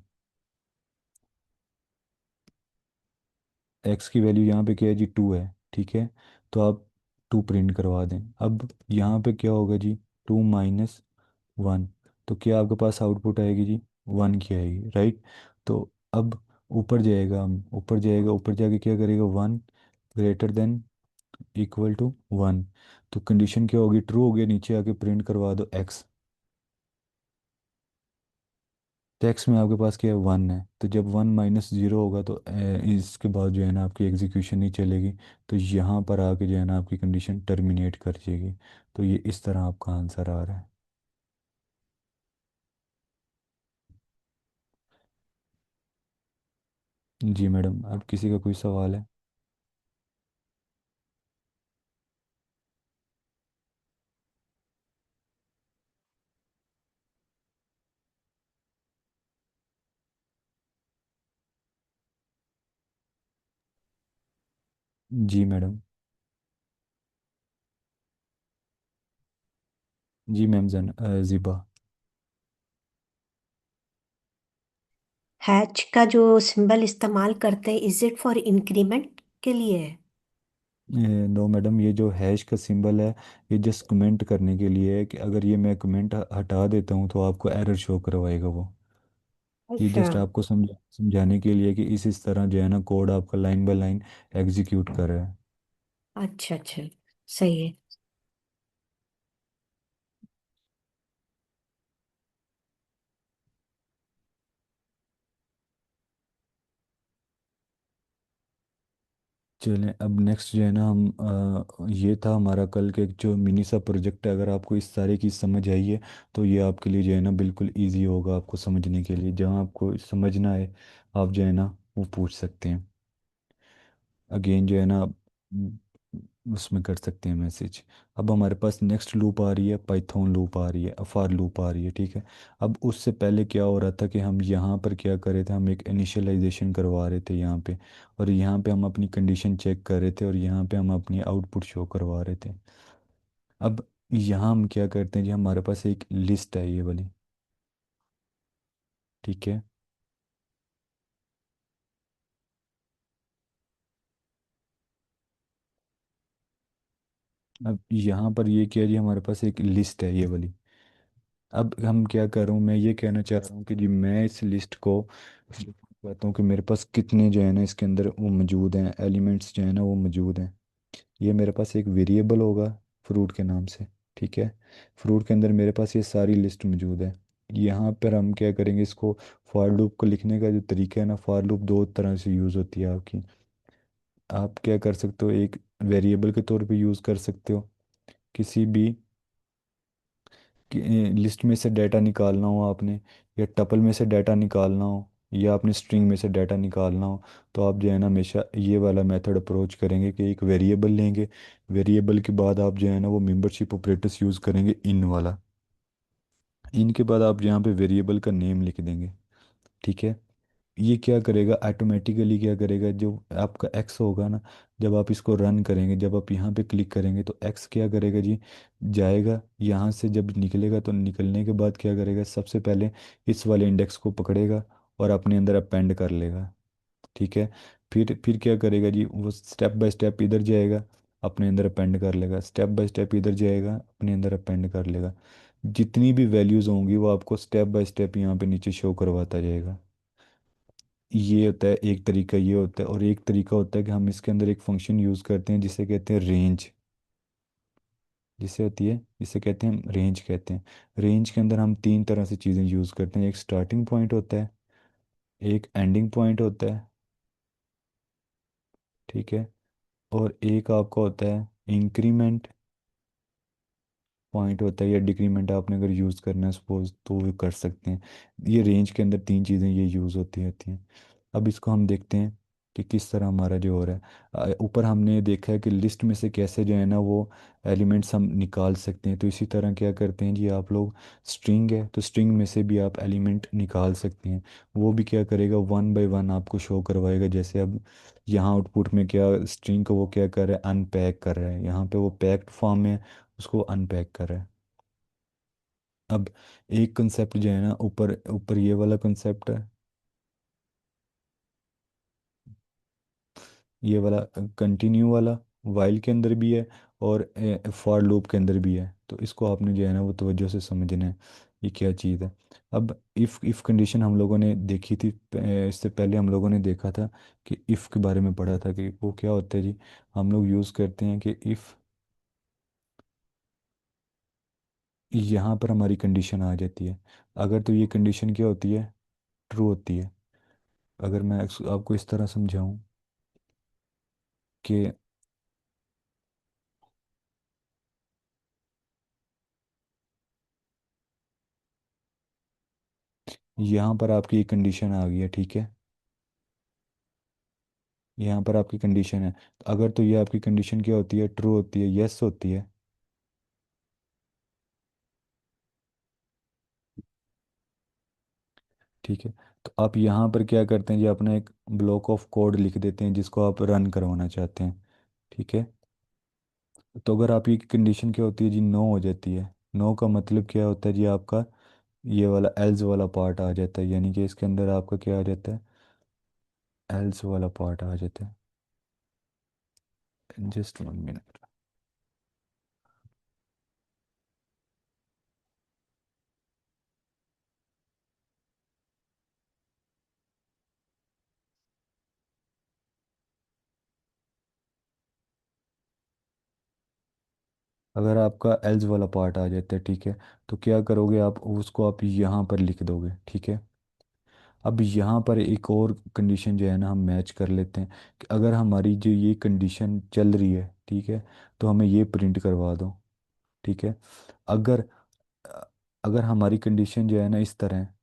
Speaker 2: x की वैल्यू यहाँ पे क्या है जी, 2 है, ठीक है। तो आप 2 प्रिंट करवा दें। अब यहाँ पे क्या होगा जी, 2 - 1, तो क्या आपके पास आउटपुट आएगी जी, 1 की आएगी, राइट। तो अब ऊपर जाएगा, हम ऊपर जाएगा, ऊपर जाके क्या करेगा, 1 > 1 तो कंडीशन क्या होगी, ट्रू हो गया। नीचे आके प्रिंट करवा दो x, तो x में आपके पास क्या है, 1 है। तो जब 1 - 0 होगा तो इसके बाद जो है ना आपकी एग्जीक्यूशन नहीं चलेगी। तो यहाँ पर आके जो है ना आपकी कंडीशन टर्मिनेट कर जाएगी। तो ये इस तरह आपका आंसर आ रहा है। जी मैडम, अब किसी का कोई सवाल है? जी मैडम। जी मैम, ज़िबा।
Speaker 1: हैच का जो सिंबल इस्तेमाल करते हैं, इज इट फॉर इंक्रीमेंट के लिए है?
Speaker 2: नो मैडम, ये जो हैश का सिंबल है ये जस्ट कमेंट करने के लिए है कि अगर ये मैं कमेंट हटा देता हूँ तो आपको एरर शो करवाएगा वो। ये
Speaker 1: अच्छा
Speaker 2: जस्ट आपको समझाने के लिए कि इस तरह जो है ना कोड आपका लाइन बाय लाइन एग्जीक्यूट कर रहा है।
Speaker 1: अच्छा अच्छा, सही है।
Speaker 2: चलें, अब नेक्स्ट जो है ना हम ये था हमारा कल के जो मिनी सा प्रोजेक्ट है। अगर आपको इस सारी चीज़ समझ आई है तो ये आपके लिए जो है ना बिल्कुल इजी होगा आपको समझने के लिए। जहाँ आपको समझना है आप जो है ना वो पूछ सकते हैं। अगेन जो है ना उसमें कर सकते हैं मैसेज। अब हमारे पास नेक्स्ट लूप आ रही है, पाइथन लूप आ रही है, फॉर लूप आ रही है, ठीक है। अब उससे पहले क्या हो रहा था कि हम यहाँ पर क्या कर रहे थे, हम एक इनिशियलाइजेशन करवा रहे थे यहाँ पे, और यहाँ पे हम अपनी कंडीशन चेक कर रहे थे, और यहाँ पे हम अपनी आउटपुट शो करवा रहे थे। अब यहाँ हम क्या करते हैं जी, हमारे पास एक लिस्ट है ये वाली, ठीक है। अब यहाँ पर ये क्या है जी, हमारे पास एक लिस्ट है ये वाली। अब हम क्या कर रहा हूँ, मैं ये कहना चाह रहा हूँ कि जी मैं इस लिस्ट को कहता हूँ कि मेरे पास कितने जो है ना इसके अंदर वो मौजूद हैं, एलिमेंट्स जो है ना वो मौजूद हैं। ये मेरे पास एक वेरिएबल होगा फ्रूट के नाम से, ठीक है। फ्रूट के अंदर मेरे पास ये सारी लिस्ट मौजूद है। यहाँ पर हम क्या करेंगे, इसको फॉर लूप को लिखने का जो तरीका है ना, फॉर लूप दो तरह से यूज़ होती है आपकी। आप क्या कर सकते हो, एक वेरिएबल के तौर पे यूज़ कर सकते हो, किसी भी लिस्ट में से डाटा निकालना हो आपने, या टपल में से डाटा निकालना हो, या अपने स्ट्रिंग में से डाटा निकालना हो, तो आप जो है ना हमेशा ये वाला मेथड अप्रोच करेंगे कि एक वेरिएबल लेंगे। वेरिएबल के बाद आप जो है ना वो मेंबरशिप ऑपरेटर्स यूज़ करेंगे इन वाला। इनके बाद आप यहाँ पे वेरिएबल का नेम लिख देंगे, ठीक है। ये क्या करेगा, ऑटोमेटिकली क्या करेगा, जो आपका एक्स होगा ना, जब आप इसको रन करेंगे, जब आप यहाँ पे क्लिक करेंगे तो एक्स क्या करेगा जी, जाएगा यहाँ से, जब निकलेगा तो निकलने के बाद क्या करेगा, सबसे पहले इस वाले इंडेक्स को पकड़ेगा और अपने अंदर अपेंड कर लेगा, ठीक है। फिर क्या करेगा जी, वो स्टेप बाय स्टेप इधर जाएगा, अपने अंदर अपेंड कर लेगा, स्टेप बाय स्टेप इधर जाएगा, अपने अंदर अपेंड कर लेगा। जितनी भी वैल्यूज़ होंगी वो आपको स्टेप बाय स्टेप यहाँ पे नीचे शो करवाता जाएगा। ये होता है एक तरीका, ये होता है। और एक तरीका होता है कि हम इसके अंदर एक फंक्शन यूज़ करते हैं जिसे कहते हैं रेंज, जिसे होती है, जिसे कहते हैं रेंज कहते हैं। रेंज के अंदर हम तीन तरह से चीज़ें यूज़ करते हैं, एक स्टार्टिंग पॉइंट होता है, एक एंडिंग पॉइंट होता है, ठीक है, और एक आपका होता है इंक्रीमेंट पॉइंट होता है, या डिक्रीमेंट आपने अगर यूज़ करना है सपोज तो वो कर सकते हैं। ये रेंज के अंदर तीन चीज़ें ये यूज़ होती हैं। अब इसको हम देखते हैं कि किस तरह हमारा जो हो रहा है। ऊपर हमने देखा है कि लिस्ट में से कैसे जो है ना वो एलिमेंट्स हम निकाल सकते हैं, तो इसी तरह क्या करते हैं जी आप लोग, स्ट्रिंग है तो स्ट्रिंग में से भी आप एलिमेंट निकाल सकते हैं। वो भी क्या करेगा, वन बाय वन आपको शो करवाएगा। जैसे अब यहाँ आउटपुट में क्या, स्ट्रिंग को वो क्या कर रहा है, अनपैक कर रहा है, यहाँ पे वो पैक्ड फॉर्म में उसको अनपैक कर रहा है। अब एक कंसेप्ट जो है ना, ऊपर ऊपर ये वाला कंसेप्ट है, ये वाला कंटिन्यू वाला वाइल के अंदर भी है, और फॉर लूप के अंदर भी है। तो इसको आपने जो है ना वो तवज्जो से समझना है ये क्या चीज़ है। अब इफ़ कंडीशन हम लोगों ने देखी थी, इससे पहले हम लोगों ने देखा था कि इफ़ के बारे में पढ़ा था कि वो क्या होता है जी। हम लोग यूज़ करते हैं कि इफ़ यहाँ पर हमारी कंडीशन आ जाती है, अगर तो ये कंडीशन क्या होती है, ट्रू होती है। अगर मैं आपको इस तरह समझाऊं कि यहाँ पर आपकी कंडीशन आ गई है, ठीक है, यहाँ पर आपकी कंडीशन है, तो अगर तो ये आपकी कंडीशन क्या होती है, ट्रू होती है, यस होती है, ठीक है। तो आप यहाँ पर क्या करते हैं जी, अपना एक ब्लॉक ऑफ कोड लिख देते हैं जिसको आप रन करवाना चाहते हैं, ठीक है। तो अगर आपकी कंडीशन क्या होती है जी, नो हो जाती है, नो का मतलब क्या होता है जी, आपका ये वाला एल्स वाला पार्ट आ जाता है, यानी कि इसके अंदर आपका क्या आ जाता है, एल्स वाला पार्ट आ जाता है। Just 1 minute. अगर आपका एल्स वाला पार्ट आ जाता है, ठीक है, तो क्या करोगे आप, उसको आप यहाँ पर लिख दोगे, ठीक है। अब यहाँ पर एक और कंडीशन जो है ना हम मैच कर लेते हैं कि अगर हमारी जो ये कंडीशन चल रही है, ठीक है, तो हमें ये प्रिंट करवा दो, ठीक है। अगर अगर हमारी कंडीशन जो है ना इस तरह है,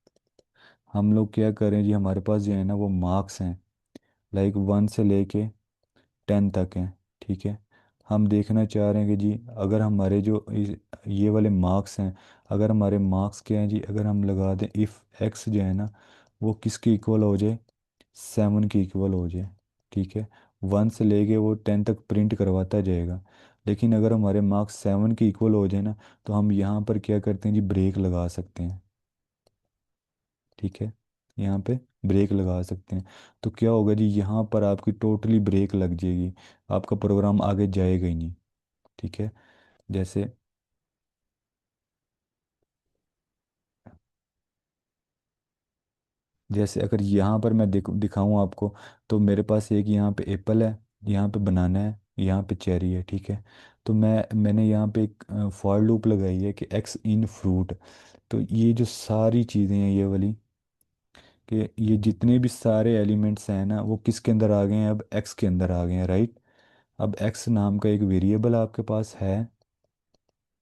Speaker 2: हम लोग क्या करें जी, हमारे पास जो है ना वो मार्क्स हैं, लाइक 1 से लेके 10 तक हैं, ठीक है। हम देखना चाह रहे हैं कि जी अगर हमारे जो ये वाले मार्क्स हैं, अगर हमारे मार्क्स क्या हैं जी, अगर हम लगा दें इफ़ एक्स जो है ना वो किसके इक्वल हो जाए, 7 के इक्वल हो जाए, ठीक है। 1 से लेके वो 10 तक प्रिंट करवाता जाएगा। लेकिन अगर हमारे मार्क्स 7 के इक्वल हो जाए ना, तो हम यहाँ पर क्या करते हैं जी, ब्रेक लगा सकते हैं, ठीक है। यहाँ पे ब्रेक लगा सकते हैं। तो क्या होगा जी, यहाँ पर आपकी टोटली ब्रेक लग जाएगी, आपका प्रोग्राम आगे जाएगा ही नहीं, ठीक है। जैसे जैसे अगर यहाँ पर मैं दिखाऊं आपको, तो मेरे पास एक यहाँ पे एप्पल है, यहाँ पे बनाना है, यहाँ पे चेरी है, ठीक है। तो मैंने यहाँ पे एक फॉर लूप लगाई है कि एक्स इन फ्रूट। तो ये जो सारी चीज़ें हैं ये वाली, कि ये जितने भी सारे एलिमेंट्स हैं ना वो किसके अंदर आ गए हैं, अब एक्स के अंदर आ गए हैं, राइट। अब एक्स नाम का एक वेरिएबल आपके पास है,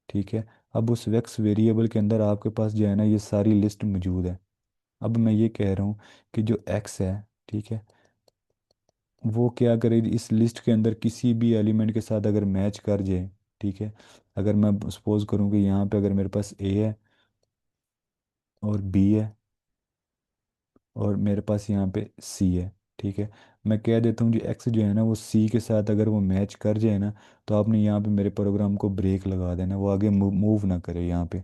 Speaker 2: ठीक है। अब उस एक्स वेरिएबल के अंदर आपके पास जो है ना ये सारी लिस्ट मौजूद है। अब मैं ये कह रहा हूँ कि जो एक्स है, ठीक है, वो क्या करे, इस लिस्ट के अंदर किसी भी एलिमेंट के साथ अगर मैच कर जाए, ठीक है। अगर मैं सपोज करूँ कि यहाँ पे अगर मेरे पास ए है और बी है और मेरे पास यहाँ पे सी है, ठीक है। मैं कह देता हूँ जी एक्स जो है ना वो सी के साथ अगर वो मैच कर जाए ना, तो आपने यहाँ पे मेरे प्रोग्राम को ब्रेक लगा देना, वो आगे मूव ना करे यहाँ पे,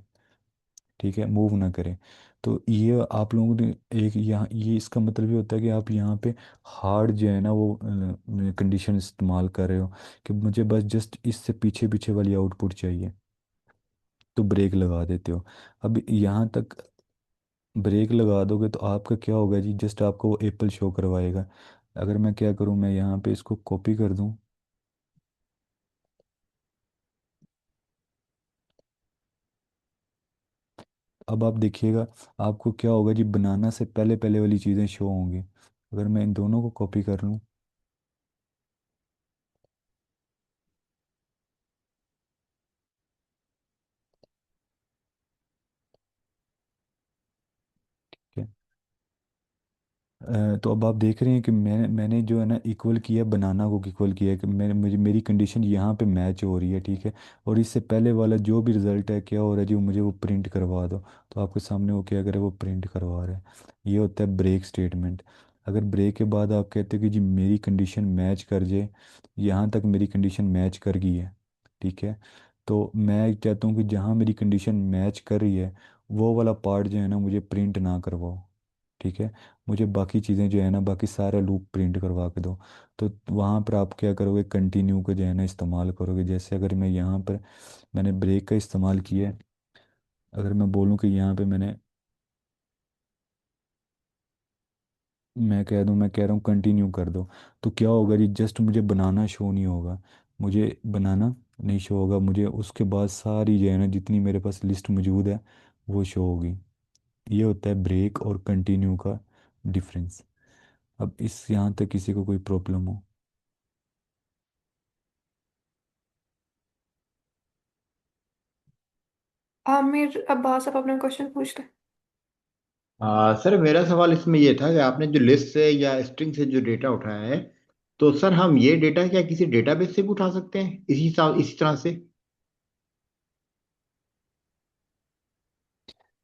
Speaker 2: ठीक है, मूव ना करें। तो ये आप लोगों ने एक यहाँ ये इसका मतलब ये होता है कि आप यहाँ पे हार्ड जो है ना वो कंडीशन इस्तेमाल कर रहे हो, कि मुझे बस जस्ट इससे पीछे पीछे वाली आउटपुट चाहिए, तो ब्रेक लगा देते हो। अब यहाँ तक ब्रेक लगा दोगे तो आपका क्या होगा जी, जस्ट आपको वो एप्पल शो करवाएगा। अगर मैं क्या करूँ, मैं यहाँ पे इसको कॉपी कर दूँ, अब आप देखिएगा आपको क्या होगा जी, बनाना से पहले पहले वाली चीज़ें शो होंगी। अगर मैं इन दोनों को कॉपी कर लूँ, ठीक है। तो अब आप देख रहे हैं कि मैंने जो है ना इक्वल किया, बनाना को इक्वल किया है कि मैंने मुझे मेरी कंडीशन यहाँ पे मैच हो रही है, ठीक है। और इससे पहले वाला जो भी रिजल्ट है क्या हो रहा है जी, वो मुझे वो प्रिंट करवा दो। तो आपके सामने वो क्या करे, वो प्रिंट करवा रहा है। ये होता है ब्रेक स्टेटमेंट। अगर ब्रेक के बाद आप कहते हो कि जी मेरी कंडीशन मैच कर जाए, यहाँ तक मेरी कंडीशन मैच कर गई है, ठीक है, तो मैं चाहता हूँ कि जहाँ मेरी कंडीशन मैच कर रही है वो वाला पार्ट जो है ना मुझे प्रिंट ना करवाओ, ठीक है। मुझे बाकी चीज़ें जो है ना, बाकी सारा लूप प्रिंट करवा के दो। तो वहाँ पर आप क्या करोगे, कंटिन्यू का जो है ना इस्तेमाल करोगे। जैसे अगर मैं यहाँ पर मैंने ब्रेक का इस्तेमाल किया है, अगर मैं बोलूँ कि यहाँ पे मैं कह रहा हूँ कंटिन्यू कर दो, तो क्या होगा जी, जस्ट मुझे बनाना शो नहीं होगा, मुझे बनाना नहीं शो होगा, मुझे उसके बाद सारी जो है ना जितनी मेरे पास लिस्ट मौजूद है वो शो होगी। ये होता है ब्रेक और कंटिन्यू का डिफरेंस। अब इस यहाँ तक किसी को कोई प्रॉब्लम हो?
Speaker 5: आमिर अब्बास, आप अपना क्वेश्चन पूछ लें।
Speaker 9: सर मेरा सवाल इसमें ये था कि आपने जो लिस्ट से या स्ट्रिंग से जो डेटा उठाया है, तो सर हम ये डेटा क्या किसी डेटाबेस से भी उठा सकते हैं इसी तरह से?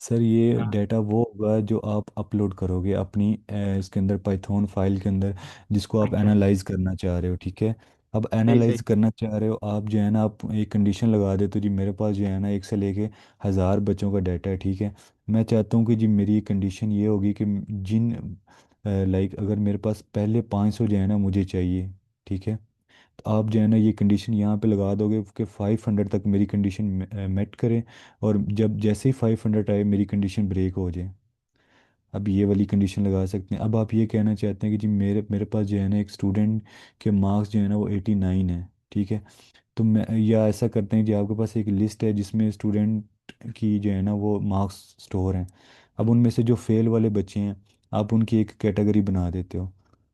Speaker 2: सर ये डाटा वो होगा जो आप अपलोड करोगे अपनी इसके अंदर पाइथन फाइल के अंदर, जिसको आप
Speaker 9: अच्छा।
Speaker 2: एनालाइज करना चाह रहे हो, ठीक है। अब
Speaker 9: सही सही।
Speaker 2: एनालाइज करना चाह रहे हो आप जो है ना, आप एक कंडीशन लगा दे तो जी मेरे पास जो है ना 1 से लेके 1000 बच्चों का डाटा है, ठीक है। मैं चाहता हूँ कि जी मेरी कंडीशन ये होगी कि जिन लाइक अगर मेरे पास पहले 500 जो है ना मुझे चाहिए, ठीक है। तो आप जो है ना ये कंडीशन यहाँ पे लगा दोगे कि 500 तक मेरी कंडीशन मेट करे, और जब जैसे ही 500 आए मेरी कंडीशन ब्रेक हो जाए। अब ये वाली कंडीशन लगा सकते हैं। अब आप ये कहना चाहते हैं कि जी मेरे मेरे पास जो है ना एक स्टूडेंट के मार्क्स जो है ना वो 89 है, ठीक है। तो मैं या ऐसा करते हैं कि आपके पास एक लिस्ट है जिसमें स्टूडेंट की जो है ना वो मार्क्स स्टोर हैं। अब उनमें से जो फेल वाले बच्चे हैं, आप उनकी एक कैटेगरी बना देते हो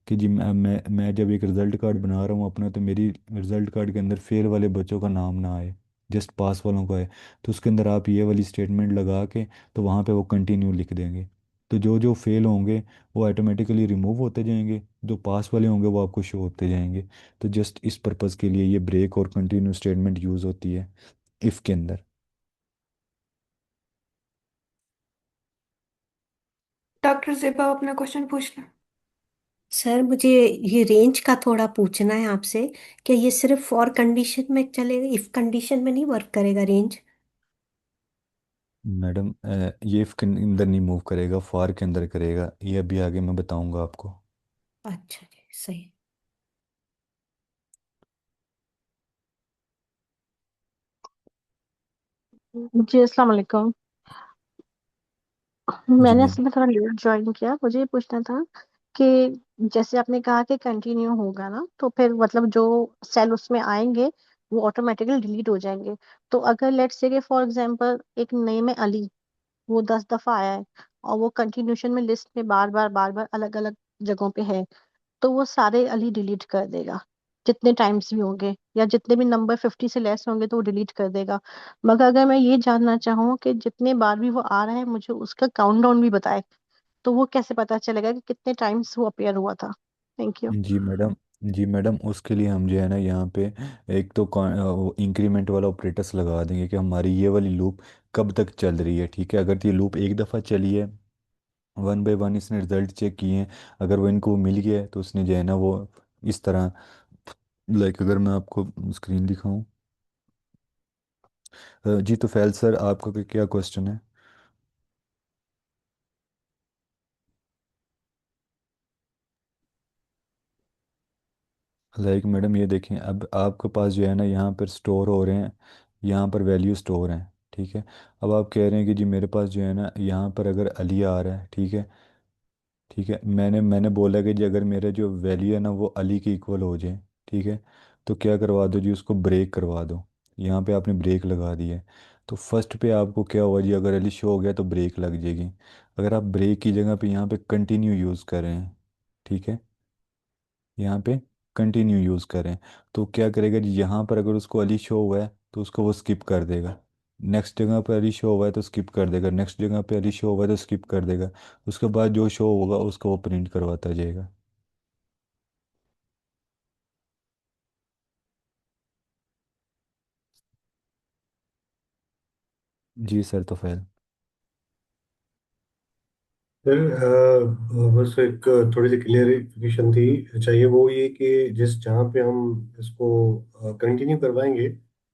Speaker 2: कि जी मैं जब एक रिजल्ट कार्ड बना रहा हूँ अपना, तो मेरी रिजल्ट कार्ड के अंदर फेल वाले बच्चों का नाम ना आए, जस्ट पास वालों का है। तो उसके अंदर आप ये वाली स्टेटमेंट लगा के तो वहाँ पे वो कंटिन्यू लिख देंगे। तो जो जो फेल होंगे वो ऑटोमेटिकली रिमूव होते जाएंगे, जो पास वाले होंगे वो आपको शो होते जाएंगे। तो जस्ट इस पर्पज़ के लिए ये ब्रेक और कंटिन्यू स्टेटमेंट यूज़ होती है इफ़ के अंदर।
Speaker 5: डॉक्टर ज़ेबा अपना क्वेश्चन पूछना।
Speaker 1: सर मुझे ये रेंज का थोड़ा पूछना है आपसे। क्या ये सिर्फ फॉर कंडीशन में चलेगा, इफ कंडीशन में नहीं वर्क करेगा रेंज?
Speaker 2: मैडम ये इफ़ के अंदर नहीं मूव करेगा, फॉर के अंदर करेगा, ये अभी आगे मैं बताऊंगा आपको।
Speaker 1: अच्छा जी, सही।
Speaker 10: जी अस्सलाम वालेकुम।
Speaker 2: जी
Speaker 10: मैंने
Speaker 2: मैम।
Speaker 10: असल में थोड़ा लेट ज्वाइन किया, मुझे ये पूछना था कि जैसे आपने कहा कि कंटिन्यू होगा ना, तो फिर मतलब जो सेल उसमें आएंगे वो ऑटोमेटिकली डिलीट हो जाएंगे। तो अगर लेट्स से कि फॉर एग्जांपल एक नेम है अली, वो 10 दफा आया है और वो कंटिन्यूशन में लिस्ट में बार बार अलग अलग जगहों पे है, तो वो सारे अली डिलीट कर देगा जितने टाइम्स भी होंगे, या जितने भी नंबर 50 से लेस होंगे तो वो डिलीट कर देगा। मगर अगर मैं ये जानना चाहूँ कि जितने बार भी वो आ रहा है मुझे उसका काउंटडाउन भी बताए, तो वो कैसे पता चलेगा कि कितने टाइम्स वो अपेयर हुआ था? Thank you.
Speaker 2: जी मैडम। जी मैडम, उसके लिए हम जो है ना यहाँ पे एक तो वो इंक्रीमेंट वाला ऑपरेटर्स लगा देंगे कि हमारी ये वाली लूप कब तक चल रही है। ठीक है, अगर ये लूप एक दफ़ा चली है, वन बाय वन इसने रिजल्ट चेक किए हैं, अगर वो इनको मिल गया है तो उसने जो है ना वो इस तरह, लाइक अगर मैं आपको स्क्रीन दिखाऊं। जी तो फैल सर, आपका क्या क्वेश्चन है? लाइक मैडम ये देखें, अब आपके पास जो है ना यहाँ पर स्टोर हो रहे हैं, यहाँ पर वैल्यू स्टोर हैं। ठीक है, अब आप कह रहे हैं कि जी मेरे पास जो है ना यहाँ पर अगर अली आ रहा है, ठीक है। ठीक है, मैंने बोला कि जी अगर मेरा जो वैल्यू है ना वो अली के इक्वल हो जाए, ठीक है, तो क्या करवा दो जी, उसको ब्रेक करवा दो। यहाँ पे आपने ब्रेक लगा दी है, तो फर्स्ट पे आपको क्या होगा जी, अगर अली शो हो गया तो ब्रेक लग जाएगी। अगर आप ब्रेक की जगह पे यहाँ पे कंटिन्यू यूज़ कर रहे हैं, ठीक है, यहाँ पे कंटिन्यू यूज़ करें, तो क्या करेगा जी, यहाँ पर अगर उसको अली शो हुआ है तो उसको वो स्किप कर देगा। नेक्स्ट जगह पे अली शो हुआ है तो स्किप कर देगा, नेक्स्ट जगह पे अली शो हुआ है तो स्किप कर देगा। उसके बाद जो शो होगा उसको वो प्रिंट करवाता जाएगा। जी सर, तो फिर
Speaker 6: फिर बस एक थोड़ी सी क्लियरिफिकेशन थी चाहिए, वो ये कि जिस जहाँ पे हम इसको कंटिन्यू करवाएंगे,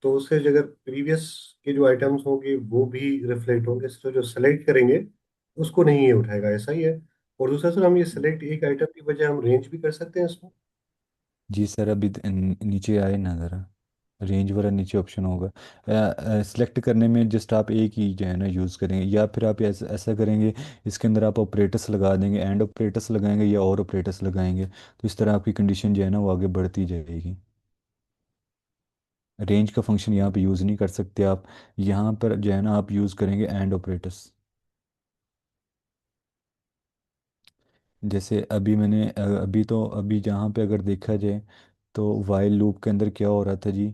Speaker 6: तो उससे अगर प्रीवियस के जो आइटम्स होंगे वो भी रिफ्लेक्ट होंगे, इसलिए जो सेलेक्ट करेंगे उसको नहीं ये उठाएगा, ऐसा ही है। और दूसरा सर, हम ये सेलेक्ट एक आइटम की बजाय हम रेंज भी कर सकते हैं इसमें।
Speaker 2: जी सर, अभी नीचे आए ना ज़रा, रेंज वाला नीचे ऑप्शन होगा। सिलेक्ट करने में जस्ट आप एक ही जो है ना यूज़ करेंगे, या फिर आप ऐसा ऐसा करेंगे, इसके अंदर आप ऑपरेटर्स लगा देंगे, एंड ऑपरेटर्स लगाएंगे या और ऑपरेटर्स लगाएंगे, तो इस तरह आपकी कंडीशन जो है ना वो आगे बढ़ती जाएगी। रेंज का फंक्शन यहाँ पे यूज़ नहीं कर सकते आप, यहाँ पर जो है ना आप यूज़ करेंगे एंड ऑपरेटर्स। जैसे अभी अभी जहाँ पे अगर देखा जाए, तो वाइल लूप के अंदर क्या हो रहा था जी,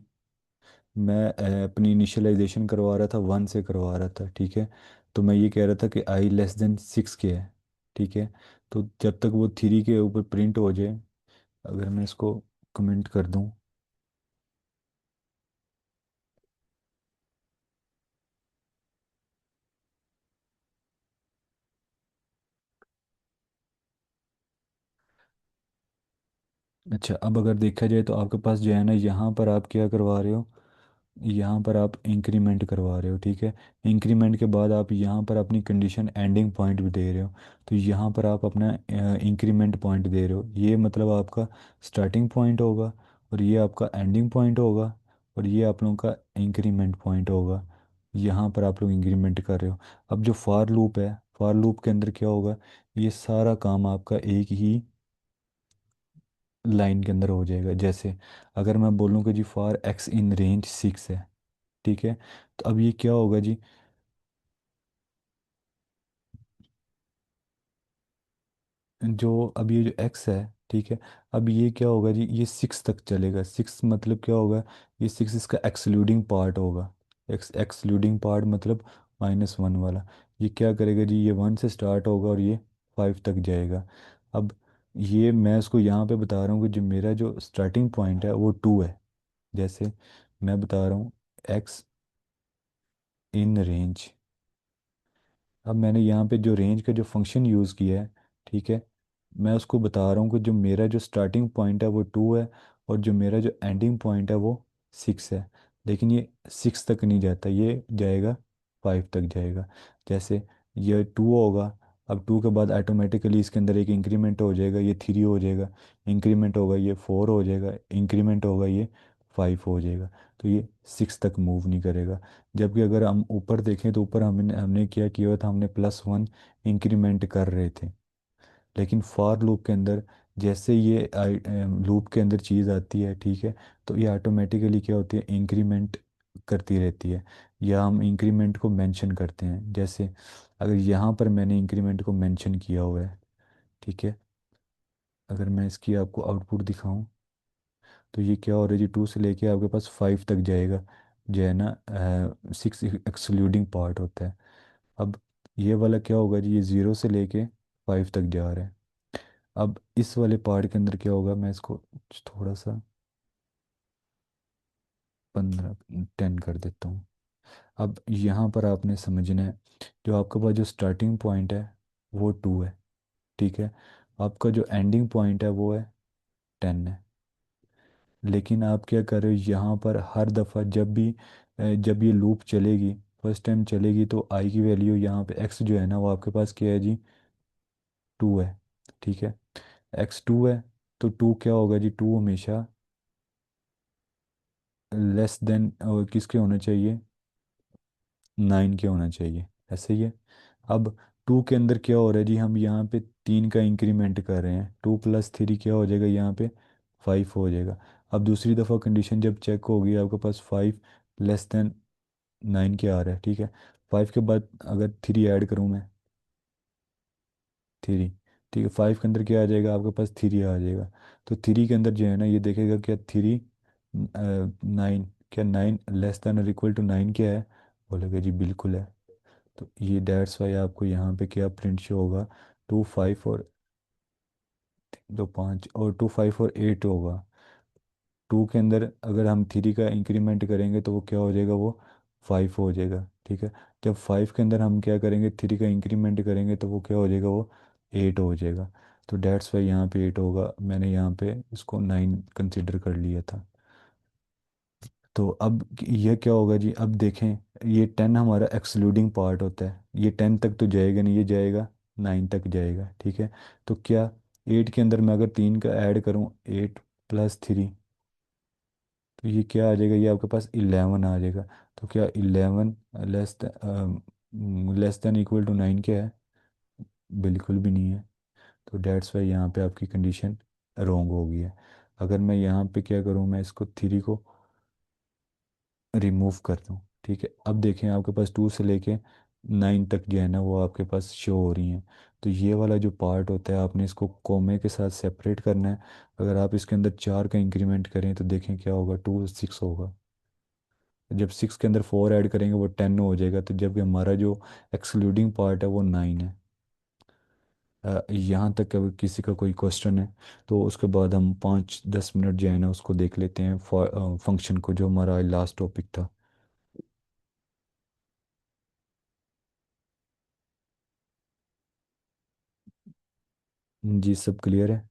Speaker 2: मैं अपनी इनिशियलाइजेशन करवा रहा था, वन से करवा रहा था, ठीक है। तो मैं ये कह रहा था कि आई लेस देन सिक्स के है, ठीक है। तो जब तक वो थ्री के ऊपर प्रिंट हो जाए, अगर मैं इसको कमेंट कर दूं। अच्छा, अब अगर देखा जाए तो आपके पास जो है ना यहाँ पर आप क्या करवा रहे हो, यहाँ पर आप इंक्रीमेंट करवा रहे हो, ठीक है। इंक्रीमेंट के बाद आप यहाँ पर अपनी कंडीशन एंडिंग पॉइंट भी दे रहे हो, तो यहाँ पर आप अपना इंक्रीमेंट पॉइंट दे रहे हो, ये मतलब आपका स्टार्टिंग पॉइंट होगा, और ये आपका एंडिंग पॉइंट होगा, और ये आप लोगों का इंक्रीमेंट पॉइंट होगा। यहाँ पर आप लोग इंक्रीमेंट कर रहे हो। अब जो फॉर लूप है, फॉर लूप के अंदर क्या होगा, ये सारा काम आपका एक ही लाइन के अंदर हो जाएगा। जैसे अगर मैं बोलूँ कि जी फॉर एक्स इन रेंज 6 है, ठीक है, तो अब ये क्या होगा जी, जो अब ये जो एक्स है, ठीक है, अब ये क्या होगा जी, ये 6 तक चलेगा। 6 मतलब क्या होगा, ये 6 इसका एक्सक्लूडिंग पार्ट होगा। एक्सक्लूडिंग पार्ट मतलब -1 वाला। ये क्या करेगा जी, ये 1 से स्टार्ट होगा और ये 5 तक जाएगा। अब ये मैं इसको यहाँ पे बता रहा हूँ कि जो मेरा जो स्टार्टिंग पॉइंट है वो 2 है। जैसे मैं बता रहा हूँ एक्स इन रेंज। अब मैंने यहाँ पे जो रेंज का जो फंक्शन यूज़ किया है, ठीक है, मैं उसको बता रहा हूँ कि जो मेरा जो स्टार्टिंग पॉइंट है वो 2 है और जो मेरा जो एंडिंग पॉइंट है वो 6 है। लेकिन ये 6 तक नहीं जाता, ये जाएगा 5 तक जाएगा। जैसे ये 2 होगा, अब 2 के बाद ऑटोमेटिकली इसके अंदर एक इंक्रीमेंट हो जाएगा, ये 3 हो जाएगा, इंक्रीमेंट होगा ये 4 हो जाएगा, इंक्रीमेंट होगा ये 5 हो जाएगा। तो ये 6 तक मूव नहीं करेगा। जबकि अगर हम ऊपर देखें तो ऊपर हमने हमने क्या किया हुआ था, हमने +1 इंक्रीमेंट कर रहे थे। लेकिन फॉर लूप के अंदर जैसे ये लूप के अंदर चीज़ आती है, ठीक है, तो ये ऑटोमेटिकली क्या होती है, इंक्रीमेंट करती रहती है, या हम इंक्रीमेंट को मेंशन करते हैं। जैसे अगर यहाँ पर मैंने इंक्रीमेंट को मेंशन किया हुआ है, ठीक है, अगर मैं इसकी आपको आउटपुट दिखाऊं तो ये क्या हो रहा है जी, 2 से लेके आपके पास 5 तक जाएगा, जो है ना, 6 एक्सक्लूडिंग पार्ट होता है। अब ये वाला क्या होगा जी, ये 0 से लेके 5 तक जा रहा है। अब इस वाले पार्ट के अंदर क्या होगा, मैं इसको थोड़ा सा 10 कर देता हूँ। अब यहाँ पर आपने समझना है, जो आपके पास जो स्टार्टिंग पॉइंट है वो 2 है, ठीक है, आपका जो एंडिंग पॉइंट है वो है 10 है। लेकिन आप क्या कर रहे हो यहाँ पर, हर दफ़ा जब भी जब ये लूप चलेगी, फर्स्ट टाइम चलेगी, तो आई की वैल्यू यहाँ पे एक्स जो है ना वो आपके पास क्या है जी, 2 है, ठीक है, x 2 है। तो 2 क्या होगा जी, 2 हमेशा लेस देन किसके होना चाहिए, 9 के होना चाहिए, ऐसे ही है। अब 2 के अंदर क्या हो रहा है जी, हम यहाँ पे 3 का इंक्रीमेंट कर रहे हैं, 2 + 3 क्या हो जाएगा यहाँ पे, 5 हो जाएगा। अब दूसरी दफ़ा कंडीशन जब चेक होगी, आपके पास 5 < 9 के आ रहा है, ठीक है, 5 के बाद अगर 3 ऐड करूँ मैं, 3, ठीक है, 5 के अंदर क्या आ जाएगा, आपके पास 3 आ जाएगा। तो 3 के अंदर जो है ना, ये देखेगा क्या, 9, क्या 9 < क्या है, बोलेगा जी बिल्कुल है। तो ये डेट्स वाई आपको यहाँ पे क्या प्रिंट शो होगा, 2 5 और 2 5 और 2 5 और 8 होगा। 2 के अंदर अगर हम 3 का इंक्रीमेंट करेंगे तो वो क्या हो जाएगा, वो 5 हो जाएगा, ठीक है। जब 5 के अंदर हम क्या करेंगे, 3 का इंक्रीमेंट करेंगे तो वो क्या हो जाएगा, वो 8 हो जाएगा। तो डेट्स वाई यहाँ पे 8 होगा, मैंने यहाँ पे इसको 9 कंसिडर कर लिया था। तो अब ये क्या होगा जी, अब देखें, ये 10 हमारा एक्सक्लूडिंग पार्ट होता है, ये 10 तक तो जाएगा नहीं, ये जाएगा 9 तक जाएगा, ठीक है। तो क्या 8 के अंदर मैं अगर 3 का ऐड करूँ, 8 + 3, तो ये क्या आ जाएगा, ये आपके पास 11 आ जाएगा। तो क्या 11 लेस देन इक्वल टू 9 क्या है, बिल्कुल भी नहीं है। तो डेट्स वाई यहाँ पे आपकी कंडीशन रॉन्ग हो गई है। अगर मैं यहाँ पे क्या करूँ, मैं इसको 3 को रिमूव कर दूँ, ठीक है, अब देखें आपके पास 2 से लेके 9 तक जो है ना वो आपके पास शो हो रही हैं। तो ये वाला जो पार्ट होता है, आपने इसको कोमे के साथ सेपरेट करना है। अगर आप इसके अंदर 4 का इंक्रीमेंट करें तो देखें क्या होगा, 2 6 होगा। जब 6 के अंदर 4 ऐड करेंगे वो 10 हो जाएगा। तो जबकि हमारा जो एक्सक्लूडिंग पार्ट है वो 9 है। यहाँ तक अगर किसी का कोई क्वेश्चन है तो उसके बाद हम 5 10 मिनट जो है ना उसको देख लेते हैं, फंक्शन को, जो हमारा लास्ट टॉपिक था। जी सब क्लियर है।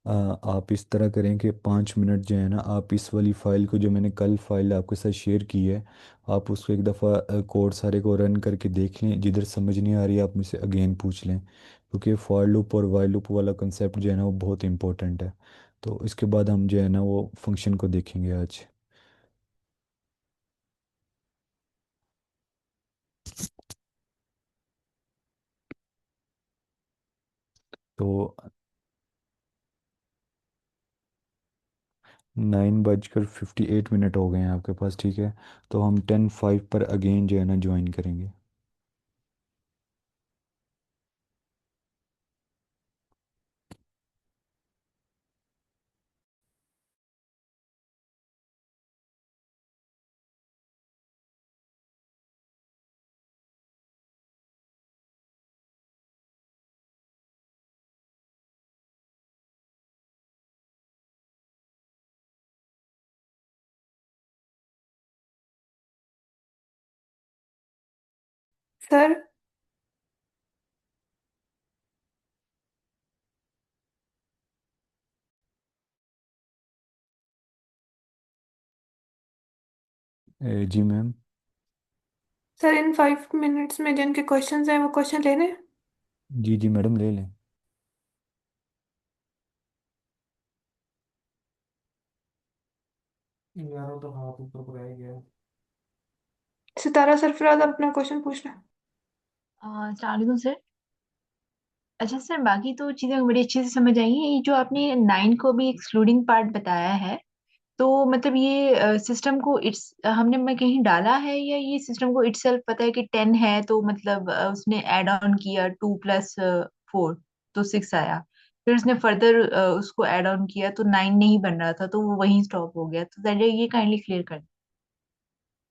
Speaker 2: आप इस तरह करें कि 5 मिनट जो है ना, आप इस वाली फ़ाइल को, जो मैंने कल फाइल आपके साथ शेयर की है, आप उसको एक दफ़ा कोड सारे को रन करके देख लें। जिधर समझ नहीं आ रही आप मुझसे अगेन पूछ लें, क्योंकि फॉर लूप और वाइल लूप वाला कंसेप्ट जो है ना वो बहुत इंपॉर्टेंट है। तो इसके बाद हम जो है ना वो फंक्शन को देखेंगे आज। तो 9:58 हो गए हैं आपके पास, ठीक है। तो हम 10:05 पर अगेन जो है ना ज्वाइन करेंगे।
Speaker 5: सर
Speaker 2: जी मैम।
Speaker 5: सर इन 5 मिनट्स में जिनके क्वेश्चंस हैं वो क्वेश्चन लेने हैं?
Speaker 2: जी जी मैडम, ले लें।
Speaker 5: सितारा सरफराज अपना क्वेश्चन पूछना।
Speaker 11: सलामकुम सर। अच्छा सर, बाकी तो चीज़ें बड़ी अच्छे से समझ आई हैं। ये जो आपने 9 को भी एक्सक्लूडिंग पार्ट बताया है, तो मतलब ये सिस्टम को इट्स हमने मैं कहीं डाला है, या ये सिस्टम को इटसेल्फ पता है कि 10 है, तो मतलब उसने ऐड ऑन किया 2 + 4 तो 6 आया। फिर उसने फर्दर उसको ऐड ऑन किया तो 9 नहीं बन रहा था, तो वो वहीं स्टॉप हो गया। तो जरा ये काइंडली क्लियर कर।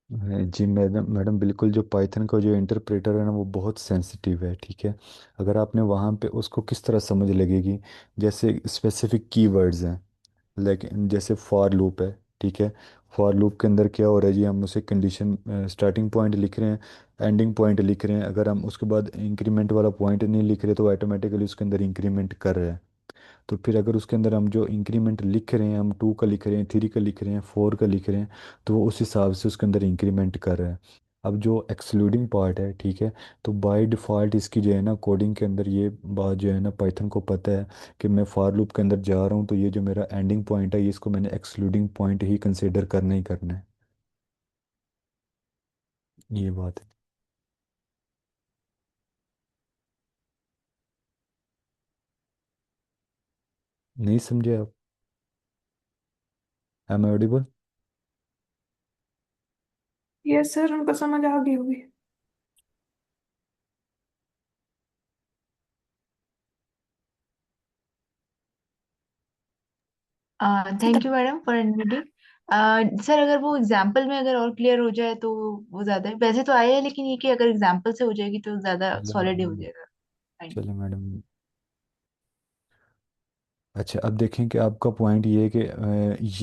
Speaker 2: जी मैडम, मैडम बिल्कुल, जो पाइथन का जो इंटरप्रेटर है ना वो बहुत सेंसिटिव है, ठीक है। अगर आपने वहाँ पे उसको किस तरह समझ लगेगी, जैसे स्पेसिफिक कीवर्ड्स हैं, लेकिन जैसे फॉर लूप है, ठीक है। फॉर लूप के अंदर क्या हो रहा है जी, हम उसे कंडीशन स्टार्टिंग पॉइंट लिख रहे हैं, एंडिंग पॉइंट लिख रहे हैं। अगर हम उसके बाद इंक्रीमेंट वाला पॉइंट नहीं लिख रहे तो ऑटोमेटिकली उसके अंदर इंक्रीमेंट कर रहे हैं। तो फिर अगर उसके अंदर हम जो इंक्रीमेंट लिख रहे हैं, हम 2 का लिख रहे हैं, 3 का लिख रहे हैं, 4 का लिख रहे हैं, तो वो उस हिसाब से उसके अंदर इंक्रीमेंट कर रहे हैं। अब जो एक्सक्लूडिंग पार्ट है, ठीक है, तो बाय डिफ़ॉल्ट इसकी जो है ना कोडिंग के अंदर ये बात जो है ना पाइथन को पता है कि मैं फॉर लूप के अंदर जा रहा हूँ, तो ये जो मेरा एंडिंग पॉइंट है ये इसको मैंने एक्सक्लूडिंग पॉइंट ही कंसिडर करना ही करना है। ये बात है। नहीं समझे आप? Am I audible?
Speaker 5: Yes sir, उनको समझ आ गई होगी।
Speaker 11: Thank you madam for inviting. Sir, अगर वो एग्जाम्पल में अगर और क्लियर हो जाए तो वो ज्यादा है। वैसे तो आया है, लेकिन ये कि अगर एग्जाम्पल से हो जाएगी तो ज्यादा
Speaker 2: चलो
Speaker 11: सॉलिड हो
Speaker 2: मैडम,
Speaker 11: जाएगा। Fine.
Speaker 2: चलो मैडम। अच्छा, अब देखें कि आपका पॉइंट ये है कि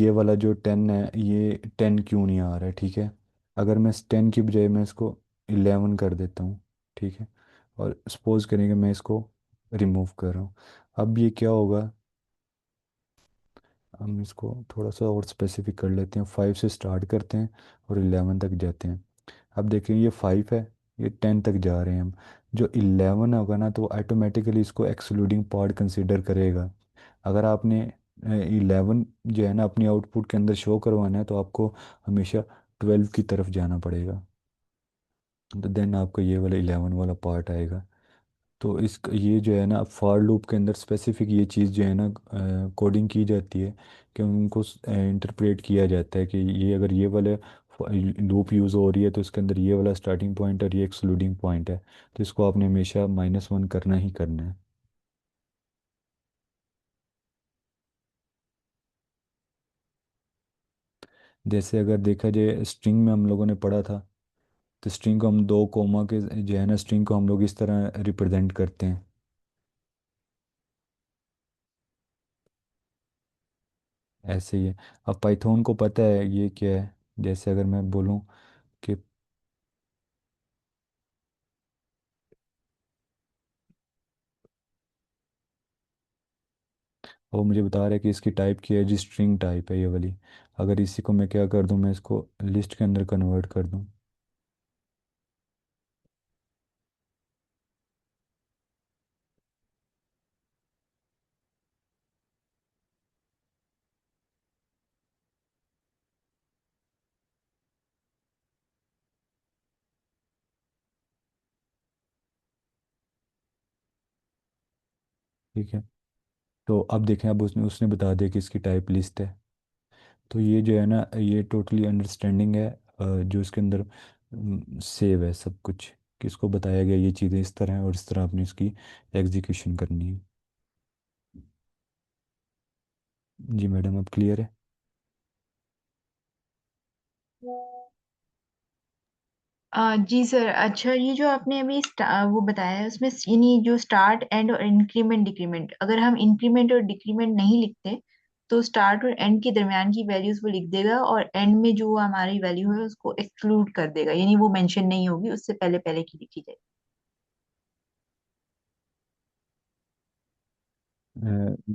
Speaker 2: ये वाला जो 10 है, ये 10 क्यों नहीं आ रहा है, ठीक है। अगर मैं 10 की बजाय मैं इसको 11 कर देता हूँ, ठीक है, और सपोज करेंगे मैं इसको रिमूव कर रहा हूँ, अब ये क्या होगा। हम इसको थोड़ा सा और स्पेसिफिक कर लेते हैं, 5 से स्टार्ट करते हैं और 11 तक जाते हैं। अब देखें, ये 5 है, ये 10 तक जा रहे हैं हम। जो 11 होगा ना तो ऑटोमेटिकली इसको एक्सक्लूडिंग पार्ट कंसिडर करेगा। अगर आपने 11 जो है ना अपनी आउटपुट के अंदर शो करवाना है तो आपको हमेशा 12 की तरफ जाना पड़ेगा, तो देन आपको ये वाला 11 वाला पार्ट आएगा। तो इस ये जो है ना फॉर लूप के अंदर स्पेसिफिक ये चीज़ जो है ना कोडिंग की जाती है कि उनको इंटरप्रेट किया जाता है कि ये अगर ये वाले लूप यूज़ हो रही है तो इसके अंदर ये वाला स्टार्टिंग पॉइंट और ये एक्सक्लूडिंग पॉइंट है, तो इसको आपने हमेशा -1 करना ही करना है। जैसे अगर देखा जाए स्ट्रिंग में हम लोगों ने पढ़ा था, तो स्ट्रिंग को हम 2 कोमा के जो है ना स्ट्रिंग को हम लोग इस तरह रिप्रेजेंट करते हैं, ऐसे ही है। अब पाइथन को पता है ये क्या है। जैसे अगर मैं बोलूँ कि वो मुझे बता रहा है कि इसकी टाइप क्या है जी, स्ट्रिंग टाइप है ये वाली। अगर इसी को मैं क्या कर दूं, मैं इसको लिस्ट के अंदर कन्वर्ट कर दूं, ठीक है। तो अब देखें, अब उसने उसने बता दिया कि इसकी टाइप लिस्ट है। तो ये जो है ना, ये टोटली अंडरस्टैंडिंग है, जो इसके अंदर सेव है सब कुछ, कि इसको बताया गया ये चीज़ें इस तरह हैं और इस तरह आपने इसकी एग्जीक्यूशन करनी है। जी मैडम, अब क्लियर है?
Speaker 11: जी सर। अच्छा, ये जो आपने अभी वो बताया है उसमें यानी जो स्टार्ट एंड और इंक्रीमेंट डिक्रीमेंट, अगर हम इंक्रीमेंट और डिक्रीमेंट नहीं लिखते तो स्टार्ट और एंड के दरमियान की वैल्यूज वो लिख देगा, और एंड में जो हमारी वैल्यू है उसको एक्सक्लूड कर देगा, यानी वो मेंशन नहीं होगी, उससे पहले पहले की लिखी जाएगी।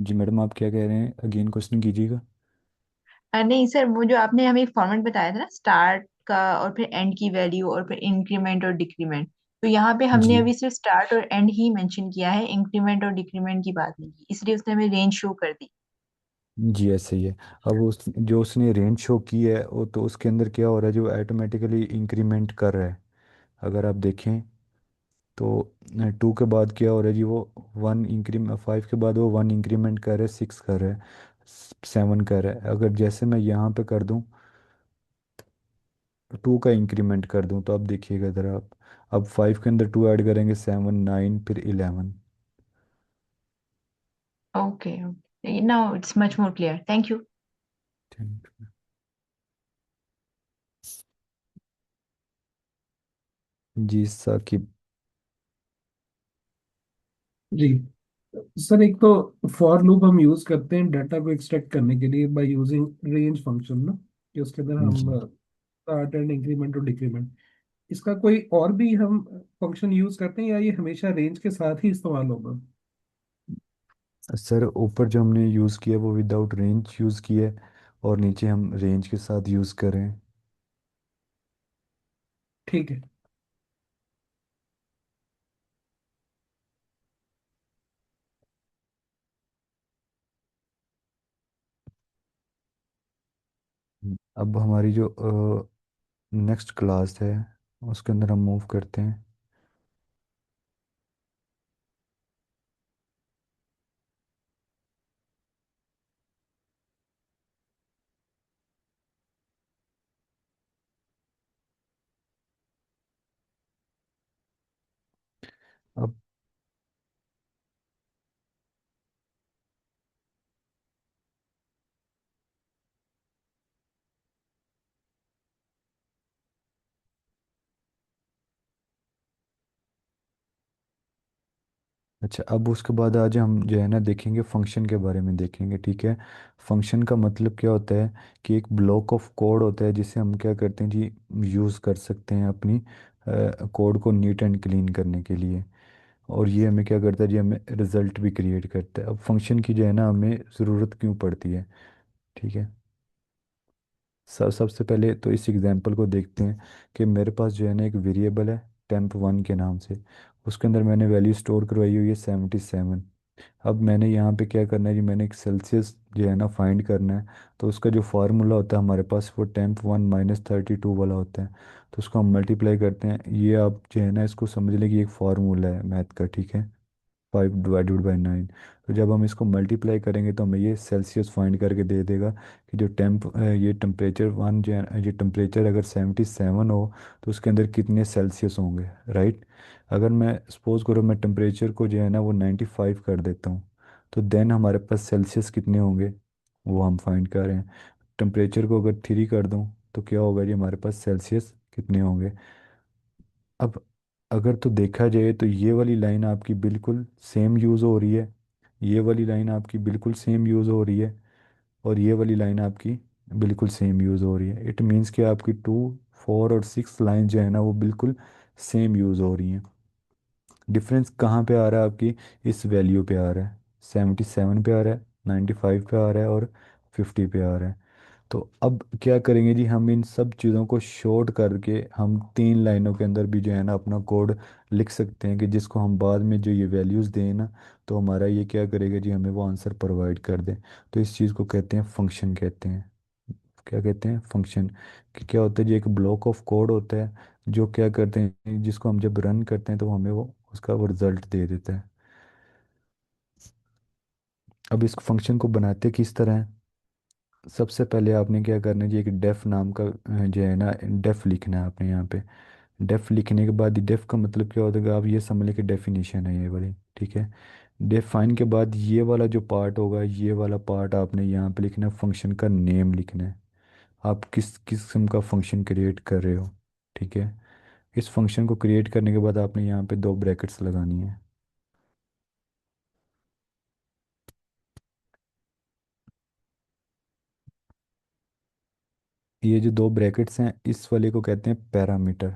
Speaker 2: जी मैडम, आप क्या कह रहे हैं, अगेन क्वेश्चन कीजिएगा।
Speaker 11: नहीं सर, वो जो आपने हमें एक फॉर्मेट बताया था ना, स्टार्ट का और फिर एंड की वैल्यू और फिर इंक्रीमेंट और डिक्रीमेंट, तो यहाँ पे हमने
Speaker 2: जी
Speaker 11: अभी सिर्फ स्टार्ट और एंड ही मेंशन किया है, इंक्रीमेंट और डिक्रीमेंट की बात नहीं की, इसलिए उसने हमें रेंज शो कर दी।
Speaker 2: जी, ऐसे ही है। अब उस जो उसने रेंज शो की है वो, तो उसके अंदर क्या हो रहा है, जो ऑटोमेटिकली इंक्रीमेंट कर रहा है, अगर आप देखें तो 2 के बाद क्या हो रहा है जी, वो 1 इंक्रीमेंट, 5 के बाद वो 1 इंक्रीमेंट कर रहा है, 6 कर रहा है, 7 कर रहा है। अगर जैसे मैं यहाँ पे कर दूँ, 2 का इंक्रीमेंट कर दूँ, तो अब देखिएगा ज़रा आप, अब 5 के अंदर 2 ऐड करेंगे, 7, 9, फिर 11।
Speaker 11: Okay okay, now it's much more clear, thank you.
Speaker 2: जी साकिब।
Speaker 12: जी सर, एक तो फॉर लूप हम यूज करते हैं डाटा को एक्सट्रैक्ट करने के लिए बाय यूजिंग रेंज फंक्शन ना, कि उसके अंदर
Speaker 2: जी
Speaker 12: हम स्टार्ट एंड इंक्रीमेंट और डिक्रीमेंट, इसका कोई और भी हम फंक्शन यूज करते हैं या ये हमेशा रेंज के साथ ही इस्तेमाल होगा?
Speaker 2: सर, ऊपर जो हमने यूज़ किया वो विदाउट रेंज यूज़ किया है, और नीचे हम रेंज के साथ यूज़ कर रहे हैं।
Speaker 12: ठीक है।
Speaker 2: अब हमारी जो नेक्स्ट क्लास है उसके अंदर हम मूव करते हैं। अब अच्छा, अब उसके बाद आज हम जो है ना देखेंगे, फंक्शन के बारे में देखेंगे, ठीक है। फंक्शन का मतलब क्या होता है, कि एक ब्लॉक ऑफ कोड होता है जिसे हम क्या करते हैं जी, यूज़ कर सकते हैं अपनी कोड को नीट एंड क्लीन करने के लिए। और ये हमें क्या करता है जी, हमें रिजल्ट भी क्रिएट करता है। अब फंक्शन की जो है ना हमें ज़रूरत क्यों पड़ती है, ठीक है। सबसे पहले तो इस एग्जांपल को देखते हैं, कि मेरे पास जो है ना एक वेरिएबल है temp1 के नाम से, उसके अंदर मैंने वैल्यू स्टोर करवाई हुई है 77। अब मैंने यहाँ पे क्या करना है जी, मैंने एक सेल्सियस जो है ना फाइंड करना है। तो उसका जो फार्मूला होता है हमारे पास, वो temp1 - 32 वाला होता है। तो उसको हम मल्टीप्लाई करते हैं, ये आप जो है ना इसको समझ लें कि एक फार्मूला है मैथ का, ठीक है। 5 ÷ 9। तो जब हम इसको मल्टीप्लाई करेंगे तो हमें ये सेल्सियस फाइंड करके दे देगा, कि जो ये टेम्परेचर वन जो है, ये टेम्परेचर अगर 77 हो तो उसके अंदर कितने सेल्सियस होंगे, राइट। अगर मैं सपोज करो मैं टेम्परेचर को जो है ना वो 95 कर देता हूँ, तो देन हमारे पास सेल्सियस कितने होंगे, वो हम फाइंड कर रहे हैं। टेम्परेचर को अगर 3 कर दूँ तो क्या होगा जी, हमारे पास सेल्सियस कितने होंगे। अब अगर तो देखा जाए तो ये वाली लाइन आपकी बिल्कुल सेम यूज़ हो रही है, ये वाली लाइन आपकी बिल्कुल सेम यूज़ हो रही है, और ये वाली लाइन आपकी बिल्कुल सेम यूज़ हो रही है। इट मीन्स कि आपकी 2, 4 और 6 लाइन जो है ना वो बिल्कुल सेम यूज़ हो रही हैं। डिफरेंस कहाँ पे आ रहा है आपकी, इस वैल्यू पे आ रहा है, 77 पे आ रहा है, 95 पे आ रहा है, और 50 पे आ रहा है। तो अब क्या करेंगे जी, हम इन सब चीज़ों को शॉर्ट करके हम 3 लाइनों के अंदर भी जो है ना अपना कोड लिख सकते हैं, कि जिसको हम बाद में जो ये वैल्यूज़ दें ना, तो हमारा ये क्या करेगा जी, हमें वो आंसर प्रोवाइड कर दें। तो इस चीज़ को कहते हैं फंक्शन, कहते हैं, क्या कहते हैं, फंक्शन। कि क्या होता है जी, एक ब्लॉक ऑफ कोड होता है जो क्या करते हैं, जिसको हम जब रन करते हैं तो हमें वो उसका वो रिजल्ट दे देता है। अब इस फंक्शन को बनाते किस तरह है? सबसे पहले आपने क्या करना है जी, एक डेफ नाम का जो है ना, डेफ लिखना है आपने यहाँ पे। डेफ लिखने के बाद डेफ का मतलब क्या होता है, आप ये समझ लें कि डेफिनेशन है ये वाली, ठीक है। डिफाइन के बाद ये वाला जो पार्ट होगा, ये वाला पार्ट आपने यहाँ पे लिखना है, फंक्शन का नेम लिखना है। आप किस किस्म का फंक्शन क्रिएट कर रहे हो, ठीक है। इस फंक्शन को क्रिएट करने के बाद आपने यहाँ पे दो ब्रैकेट्स लगानी है। ये जो दो ब्रैकेट्स हैं, इस वाले को कहते हैं पैरामीटर।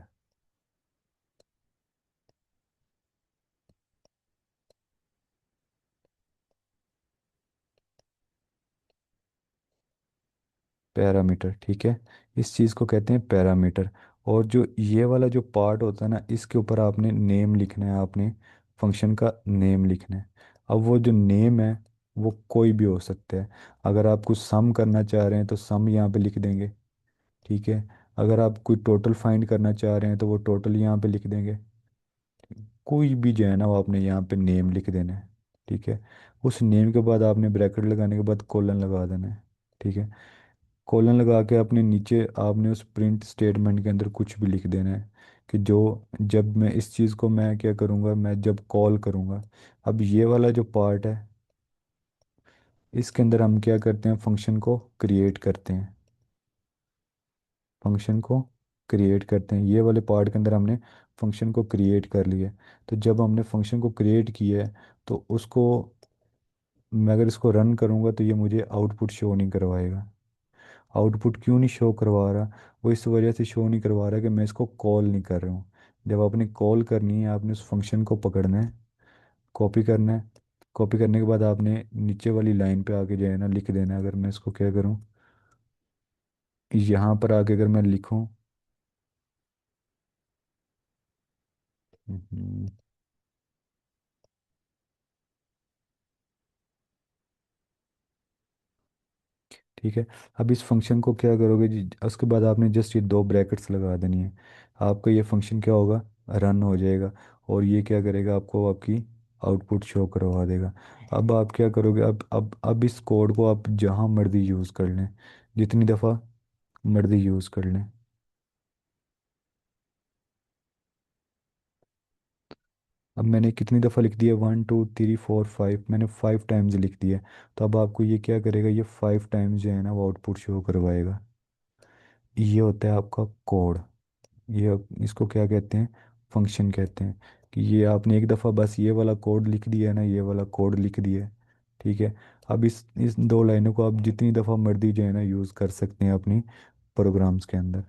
Speaker 2: पैरामीटर, ठीक है। इस चीज़ को कहते हैं पैरामीटर। और जो ये वाला जो पार्ट होता है ना, इसके ऊपर आपने नेम लिखना है, आपने फंक्शन का नेम लिखना है। अब वो जो नेम है वो कोई भी हो सकता है। अगर आप कुछ सम करना चाह रहे हैं तो सम यहाँ पे लिख देंगे, ठीक है। अगर आप कोई टोटल फाइंड करना चाह रहे हैं तो वो टोटल यहाँ पे लिख देंगे। कोई भी जो है ना वो आपने यहाँ पे नेम लिख देना है, ठीक है। उस नेम के बाद आपने ब्रैकेट लगाने के बाद कोलन लगा देना है, ठीक है। कोलन लगा के अपने नीचे आपने उस प्रिंट स्टेटमेंट के अंदर कुछ भी लिख देना है कि जो, जब मैं इस चीज़ को मैं क्या करूँगा, मैं जब कॉल करूँगा। अब ये वाला जो पार्ट है, इसके अंदर हम क्या करते हैं, फंक्शन को क्रिएट करते हैं। फंक्शन को क्रिएट करते हैं, ये वाले पार्ट के अंदर हमने फंक्शन को क्रिएट कर लिया। तो जब हमने फंक्शन को क्रिएट किया है तो उसको, मैं अगर इसको रन करूँगा तो ये मुझे आउटपुट शो नहीं करवाएगा। आउटपुट क्यों नहीं शो करवा रहा? वो इस वजह से शो नहीं करवा रहा कि मैं इसको कॉल नहीं कर रहा हूँ। जब आपने कॉल करनी है, आपने उस फंक्शन को पकड़ना है, कॉपी करना है। कॉपी करने के बाद आपने नीचे वाली लाइन पे आके जो है ना लिख देना है। अगर मैं इसको क्या करूँ, यहाँ पर आके अगर मैं लिखूँ, हम्म, ठीक है। अब इस फंक्शन को क्या करोगे जी, उसके बाद आपने जस्ट ये दो ब्रैकेट्स लगा देनी है। आपका ये फंक्शन क्या होगा, रन हो जाएगा। और ये क्या करेगा, आपको आपकी आउटपुट शो करवा देगा। अब आप क्या करोगे, अब इस कोड को आप जहाँ मर्जी यूज़ कर लें, जितनी दफ़ा मर्जी यूज़ कर लें। अब मैंने कितनी दफ़ा लिख दिया, 1 2 3 4 5, मैंने 5 टाइम्स लिख दिया। तो अब आपको ये क्या करेगा, ये 5 टाइम्स जो है ना वो आउटपुट शो करवाएगा। ये होता है आपका कोड। ये इसको क्या कहते हैं, फंक्शन कहते हैं। कि ये आपने एक दफ़ा बस ये वाला कोड लिख दिया है ना, ये वाला कोड लिख दिया है, ठीक है। अब इस दो लाइनों को आप जितनी दफ़ा मर्जी जो है ना यूज़ कर सकते हैं अपनी प्रोग्राम्स के अंदर।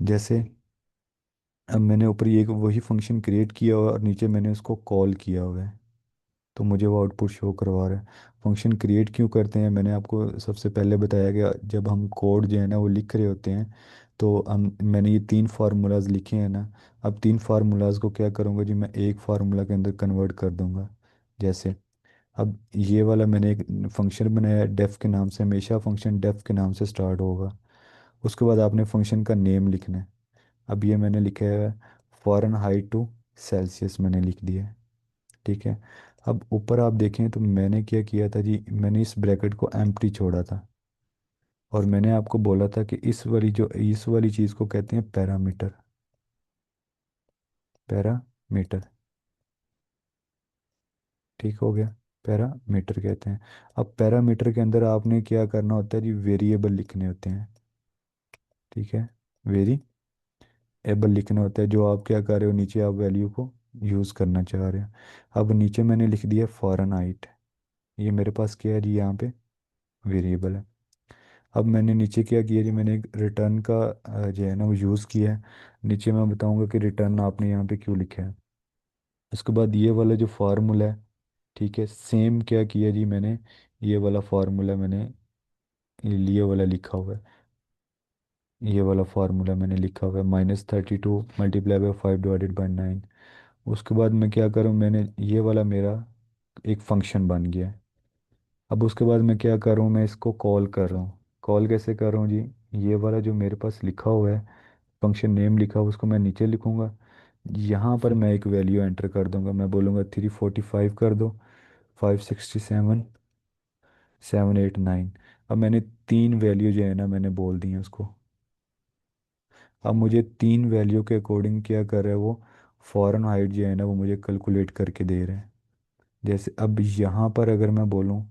Speaker 2: जैसे अब मैंने ऊपर ये वही फंक्शन क्रिएट किया हुआ है और नीचे मैंने उसको कॉल किया हुआ है, तो मुझे वो आउटपुट शो करवा रहा है। फंक्शन क्रिएट क्यों करते हैं, मैंने आपको सबसे पहले बताया कि जब हम कोड जो है ना वो लिख रहे होते हैं, तो हम मैंने ये तीन फार्मूलाज लिखे हैं ना। अब तीन फार्मूलाज को क्या करूँगा जी, मैं एक फार्मूला के अंदर कन्वर्ट कर दूंगा। जैसे अब ये वाला मैंने एक फंक्शन बनाया डेफ के नाम से, हमेशा फंक्शन डेफ के नाम से स्टार्ट होगा। उसके बाद आपने फंक्शन का नेम लिखना है। अब ये मैंने लिखा है फॉरेन हाइट टू सेल्सियस, मैंने लिख दिया है, ठीक है। अब ऊपर आप देखें तो मैंने क्या किया था जी, मैंने इस ब्रैकेट को एम्प्टी छोड़ा था। और मैंने आपको बोला था कि इस वाली चीज़ को कहते हैं पैरामीटर। पैरामीटर, ठीक हो गया। पैरामीटर कहते हैं। अब पैरामीटर के अंदर आपने क्या करना होता है जी, वेरिएबल लिखने होते हैं, ठीक है। वेरिएबल लिखना होता है, जो आप क्या कर रहे हो, नीचे आप वैल्यू को यूज़ करना चाह रहे हो। अब नीचे मैंने लिख दिया फॉरेन हाइट। ये मेरे पास क्या है जी, यहाँ पे वेरिएबल है। अब मैंने नीचे क्या किया जी, मैंने एक रिटर्न का जो है ना वो यूज़ किया है। नीचे मैं बताऊंगा कि रिटर्न आपने यहाँ पे क्यों लिखा है। उसके बाद ये वाला जो फार्मूला है, ठीक है, सेम क्या किया जी मैंने, ये वाला फार्मूला मैंने ये वाला लिखा हुआ है। ये वाला फार्मूला मैंने लिखा हुआ है, -32 मल्टीप्लाई बाई 5/9। उसके बाद मैं क्या करूँ, मैंने ये वाला मेरा एक फंक्शन बन गया है। अब उसके बाद मैं क्या कर रहा हूँ, मैं इसको कॉल कर रहा हूँ। कॉल कैसे कर रहा हूँ जी, ये वाला जो मेरे पास लिखा हुआ है, फंक्शन नेम लिखा हुआ, उसको मैं नीचे लिखूंगा। यहाँ पर मैं एक वैल्यू एंटर कर दूंगा, मैं बोलूँगा 345 कर दो। 567, 789। अब मैंने तीन वैल्यू जो है ना मैंने बोल दी हैं उसको। अब मुझे तीन वैल्यू के अकॉर्डिंग क्या कर रहा है वो, फॉरेन हाइट जो है ना वो मुझे कैलकुलेट करके दे रहे हैं। जैसे अब यहाँ पर अगर मैं बोलूँ,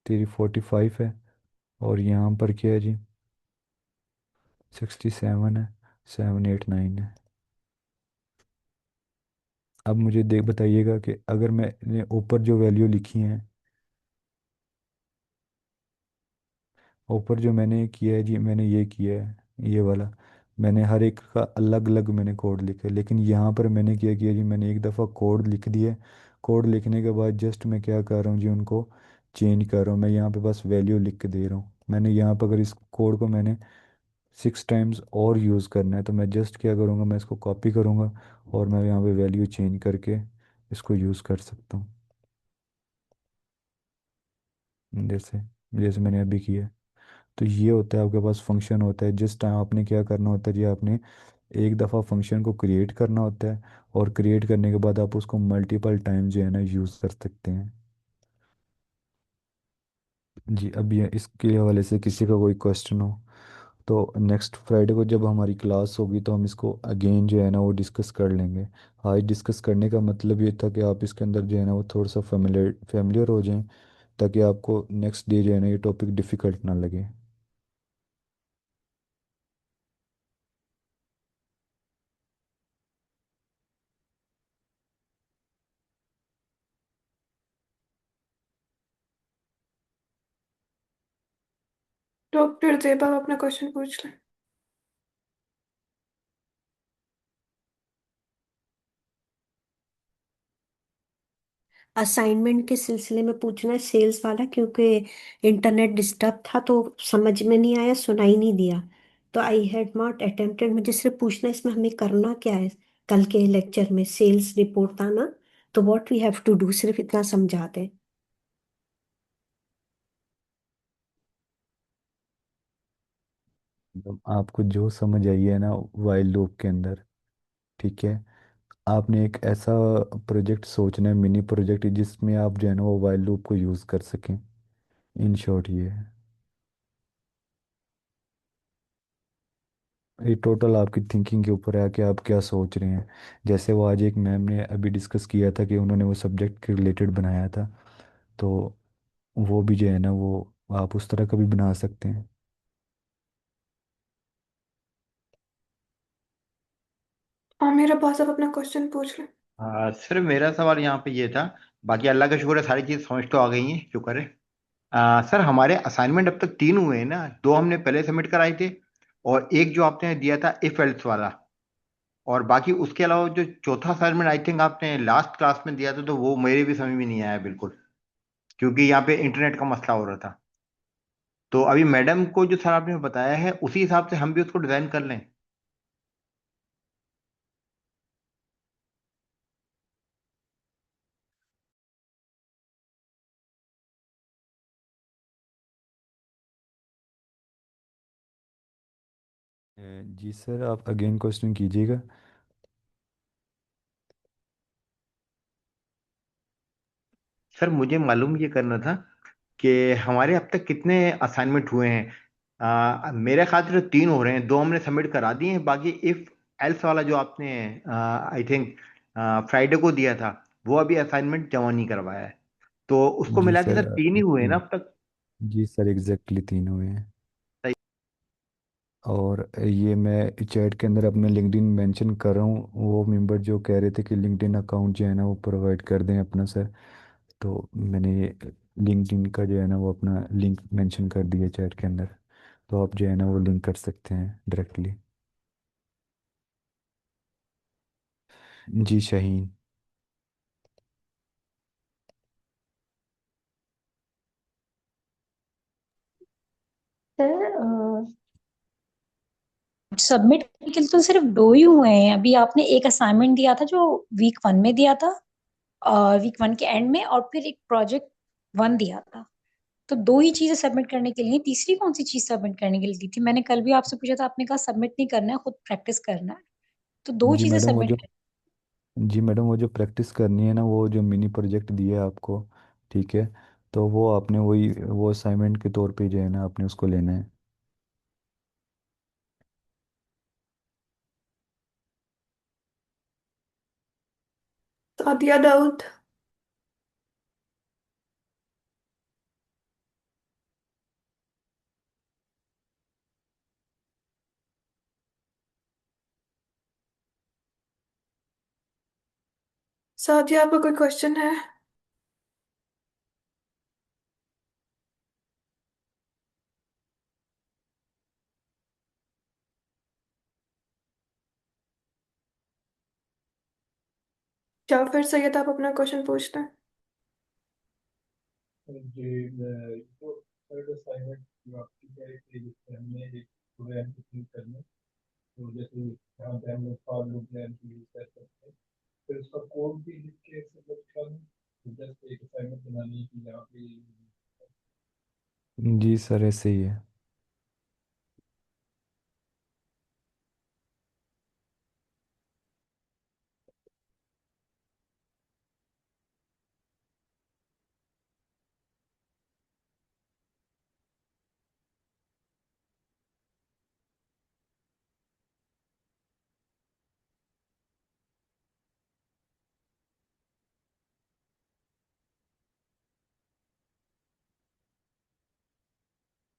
Speaker 2: तेरी 45 है, और यहाँ पर क्या है जी, 67 है, 789 है। अब मुझे देख बताइएगा कि अगर मैंने ऊपर जो वैल्यू लिखी है, ऊपर जो मैंने किया है जी, मैंने ये किया है ये वाला, मैंने हर एक का अलग अलग मैंने कोड लिखा है। लेकिन यहाँ पर मैंने क्या किया जी, मैंने एक दफ़ा कोड लिख दिया। कोड लिखने के बाद जस्ट मैं क्या कर रहा हूँ जी, उनको चेंज कर रहा हूँ। मैं यहाँ पे बस वैल्यू लिख के दे रहा हूँ। मैंने यहाँ पर अगर इस कोड को मैंने 6 टाइम्स और यूज़ करना है तो मैं जस्ट क्या करूँगा, मैं इसको कॉपी करूँगा और मैं यहाँ पे वैल्यू चेंज करके इसको यूज़ कर सकता हूँ। जैसे जैसे मैंने अभी किया। तो ये होता है आपके पास फंक्शन होता है, जिस टाइम आपने क्या करना होता है जी, आपने एक दफ़ा फंक्शन को क्रिएट करना होता है, और क्रिएट करने के बाद आप उसको मल्टीपल टाइम जो है ना यूज़ कर सकते हैं। जी, अब ये इसके हवाले से किसी का कोई क्वेश्चन हो तो नेक्स्ट फ्राइडे को जब हमारी क्लास होगी तो हम इसको अगेन जो है ना वो डिस्कस कर लेंगे। आज डिस्कस करने का मतलब ये था कि आप इसके अंदर जो है ना वो थोड़ा सा फेमिलियर फेमिलियर हो जाएं, ताकि आपको नेक्स्ट डे जो है ना ये टॉपिक डिफ़िकल्ट ना लगे।
Speaker 5: डॉक्टर जेबा अपना क्वेश्चन पूछ लें।
Speaker 1: असाइनमेंट के सिलसिले में पूछना है सेल्स वाला, क्योंकि इंटरनेट डिस्टर्ब था तो समझ में नहीं आया, सुनाई नहीं दिया। तो आई हैड नॉट अटेम्प्टेड। मुझे सिर्फ पूछना है इसमें हमें करना क्या है। कल के लेक्चर में सेल्स रिपोर्ट था ना, तो what we have to do, सिर्फ इतना समझा दें।
Speaker 2: मतलब आपको जो समझ आई है ना वाइल लूप के अंदर, ठीक है, आपने एक ऐसा प्रोजेक्ट सोचना है, मिनी प्रोजेक्ट, जिसमें आप जो है ना वो वाइल लूप को यूज़ कर सकें। इन शॉर्ट ये है। ये टोटल आपकी थिंकिंग के ऊपर है कि आप क्या सोच रहे हैं। जैसे वो आज एक मैम ने अभी डिस्कस किया था कि उन्होंने वो सब्जेक्ट के रिलेटेड बनाया था, तो वो भी जो है ना वो आप उस तरह का भी बना सकते हैं।
Speaker 5: मेरा बॉस अब अपना क्वेश्चन पूछ लें।
Speaker 9: सर मेरा सवाल यहाँ पे ये था, बाकी अल्लाह का शुक्र है सारी चीज समझ तो आ गई हैं, शुक्र है। सर हमारे असाइनमेंट अब तक तीन हुए हैं ना, दो हमने पहले सबमिट कराए थे और एक जो आपने दिया था इफ एल्स वाला, और बाकी उसके अलावा जो चौथा असाइनमेंट आई थिंक आपने लास्ट क्लास में दिया था, तो वो मेरे भी समझ में नहीं आया बिल्कुल, क्योंकि यहाँ पे इंटरनेट का मसला हो रहा था। तो अभी मैडम को जो सर आपने बताया है उसी हिसाब से हम भी उसको डिजाइन कर लें।
Speaker 2: जी सर, आप अगेन क्वेश्चन कीजिएगा।
Speaker 9: सर मुझे मालूम ये करना था कि हमारे अब तक कितने असाइनमेंट हुए हैं। मेरे ख्याल से तो तीन हो रहे हैं, दो हमने सबमिट करा दिए हैं, बाकी इफ एल्स वाला जो आपने आई थिंक फ्राइडे को दिया था, वो अभी असाइनमेंट जमा नहीं करवाया है। तो उसको
Speaker 2: जी
Speaker 9: मिला के
Speaker 2: सर,
Speaker 9: सर तीन ही हुए हैं ना
Speaker 2: जी,
Speaker 9: अब तक।
Speaker 2: जी सर, एग्जैक्टली तीन हुए हैं।
Speaker 9: सही।
Speaker 2: और ये मैं चैट के अंदर अपना लिंक्डइन मेंशन कर रहा हूँ। वो मेंबर जो कह रहे थे कि लिंक्डइन अकाउंट जो है ना वो प्रोवाइड कर दें अपना सर, तो मैंने ये लिंक्डइन का जो है ना वो अपना लिंक मेंशन कर दिया चैट के अंदर। तो आप जो है ना वो लिंक कर सकते हैं डायरेक्टली। जी शाहीन।
Speaker 13: सर सबमिट के लिए तो सिर्फ दो ही हुए हैं अभी। आपने एक असाइनमेंट दिया था जो वीक 1 में दिया था, और वीक 1 के एंड में, और फिर एक प्रोजेक्ट 1 दिया था। तो दो ही चीजें सबमिट करने के लिए, तीसरी कौन सी चीज सबमिट करने के लिए दी थी? मैंने कल भी आपसे पूछा था, आपने कहा सबमिट नहीं करना है, खुद प्रैक्टिस करना है। तो दो
Speaker 2: जी
Speaker 13: चीजें
Speaker 2: मैडम, वो
Speaker 13: सबमिट
Speaker 2: जो
Speaker 13: करनी।
Speaker 2: जी मैडम, वो जो प्रैक्टिस करनी है ना, वो जो मिनी प्रोजेक्ट दिया है आपको, ठीक है, तो वो आपने वही वो असाइनमेंट के तौर पे जो है ना आपने उसको लेना है।
Speaker 5: सादिया दाऊद। सादिया, आपका कोई क्वेश्चन है? या फिर सैयद आप अपना क्वेश्चन पूछ लें।
Speaker 12: जी, जो थर्ड असाइनमेंट जो आपकी है कि जिसमें हमने एक प्रोग्राम को क्लिक करना है, तो जैसे यहाँ पे हम लोग फॉर लूप प्लान की यूज कर सकते हैं, फिर उसका कोड भी लिख के सबमिट करना, तो जस्ट एक असाइनमेंट बनानी है कि यहाँ पे।
Speaker 2: जी सर, ऐसे ही है।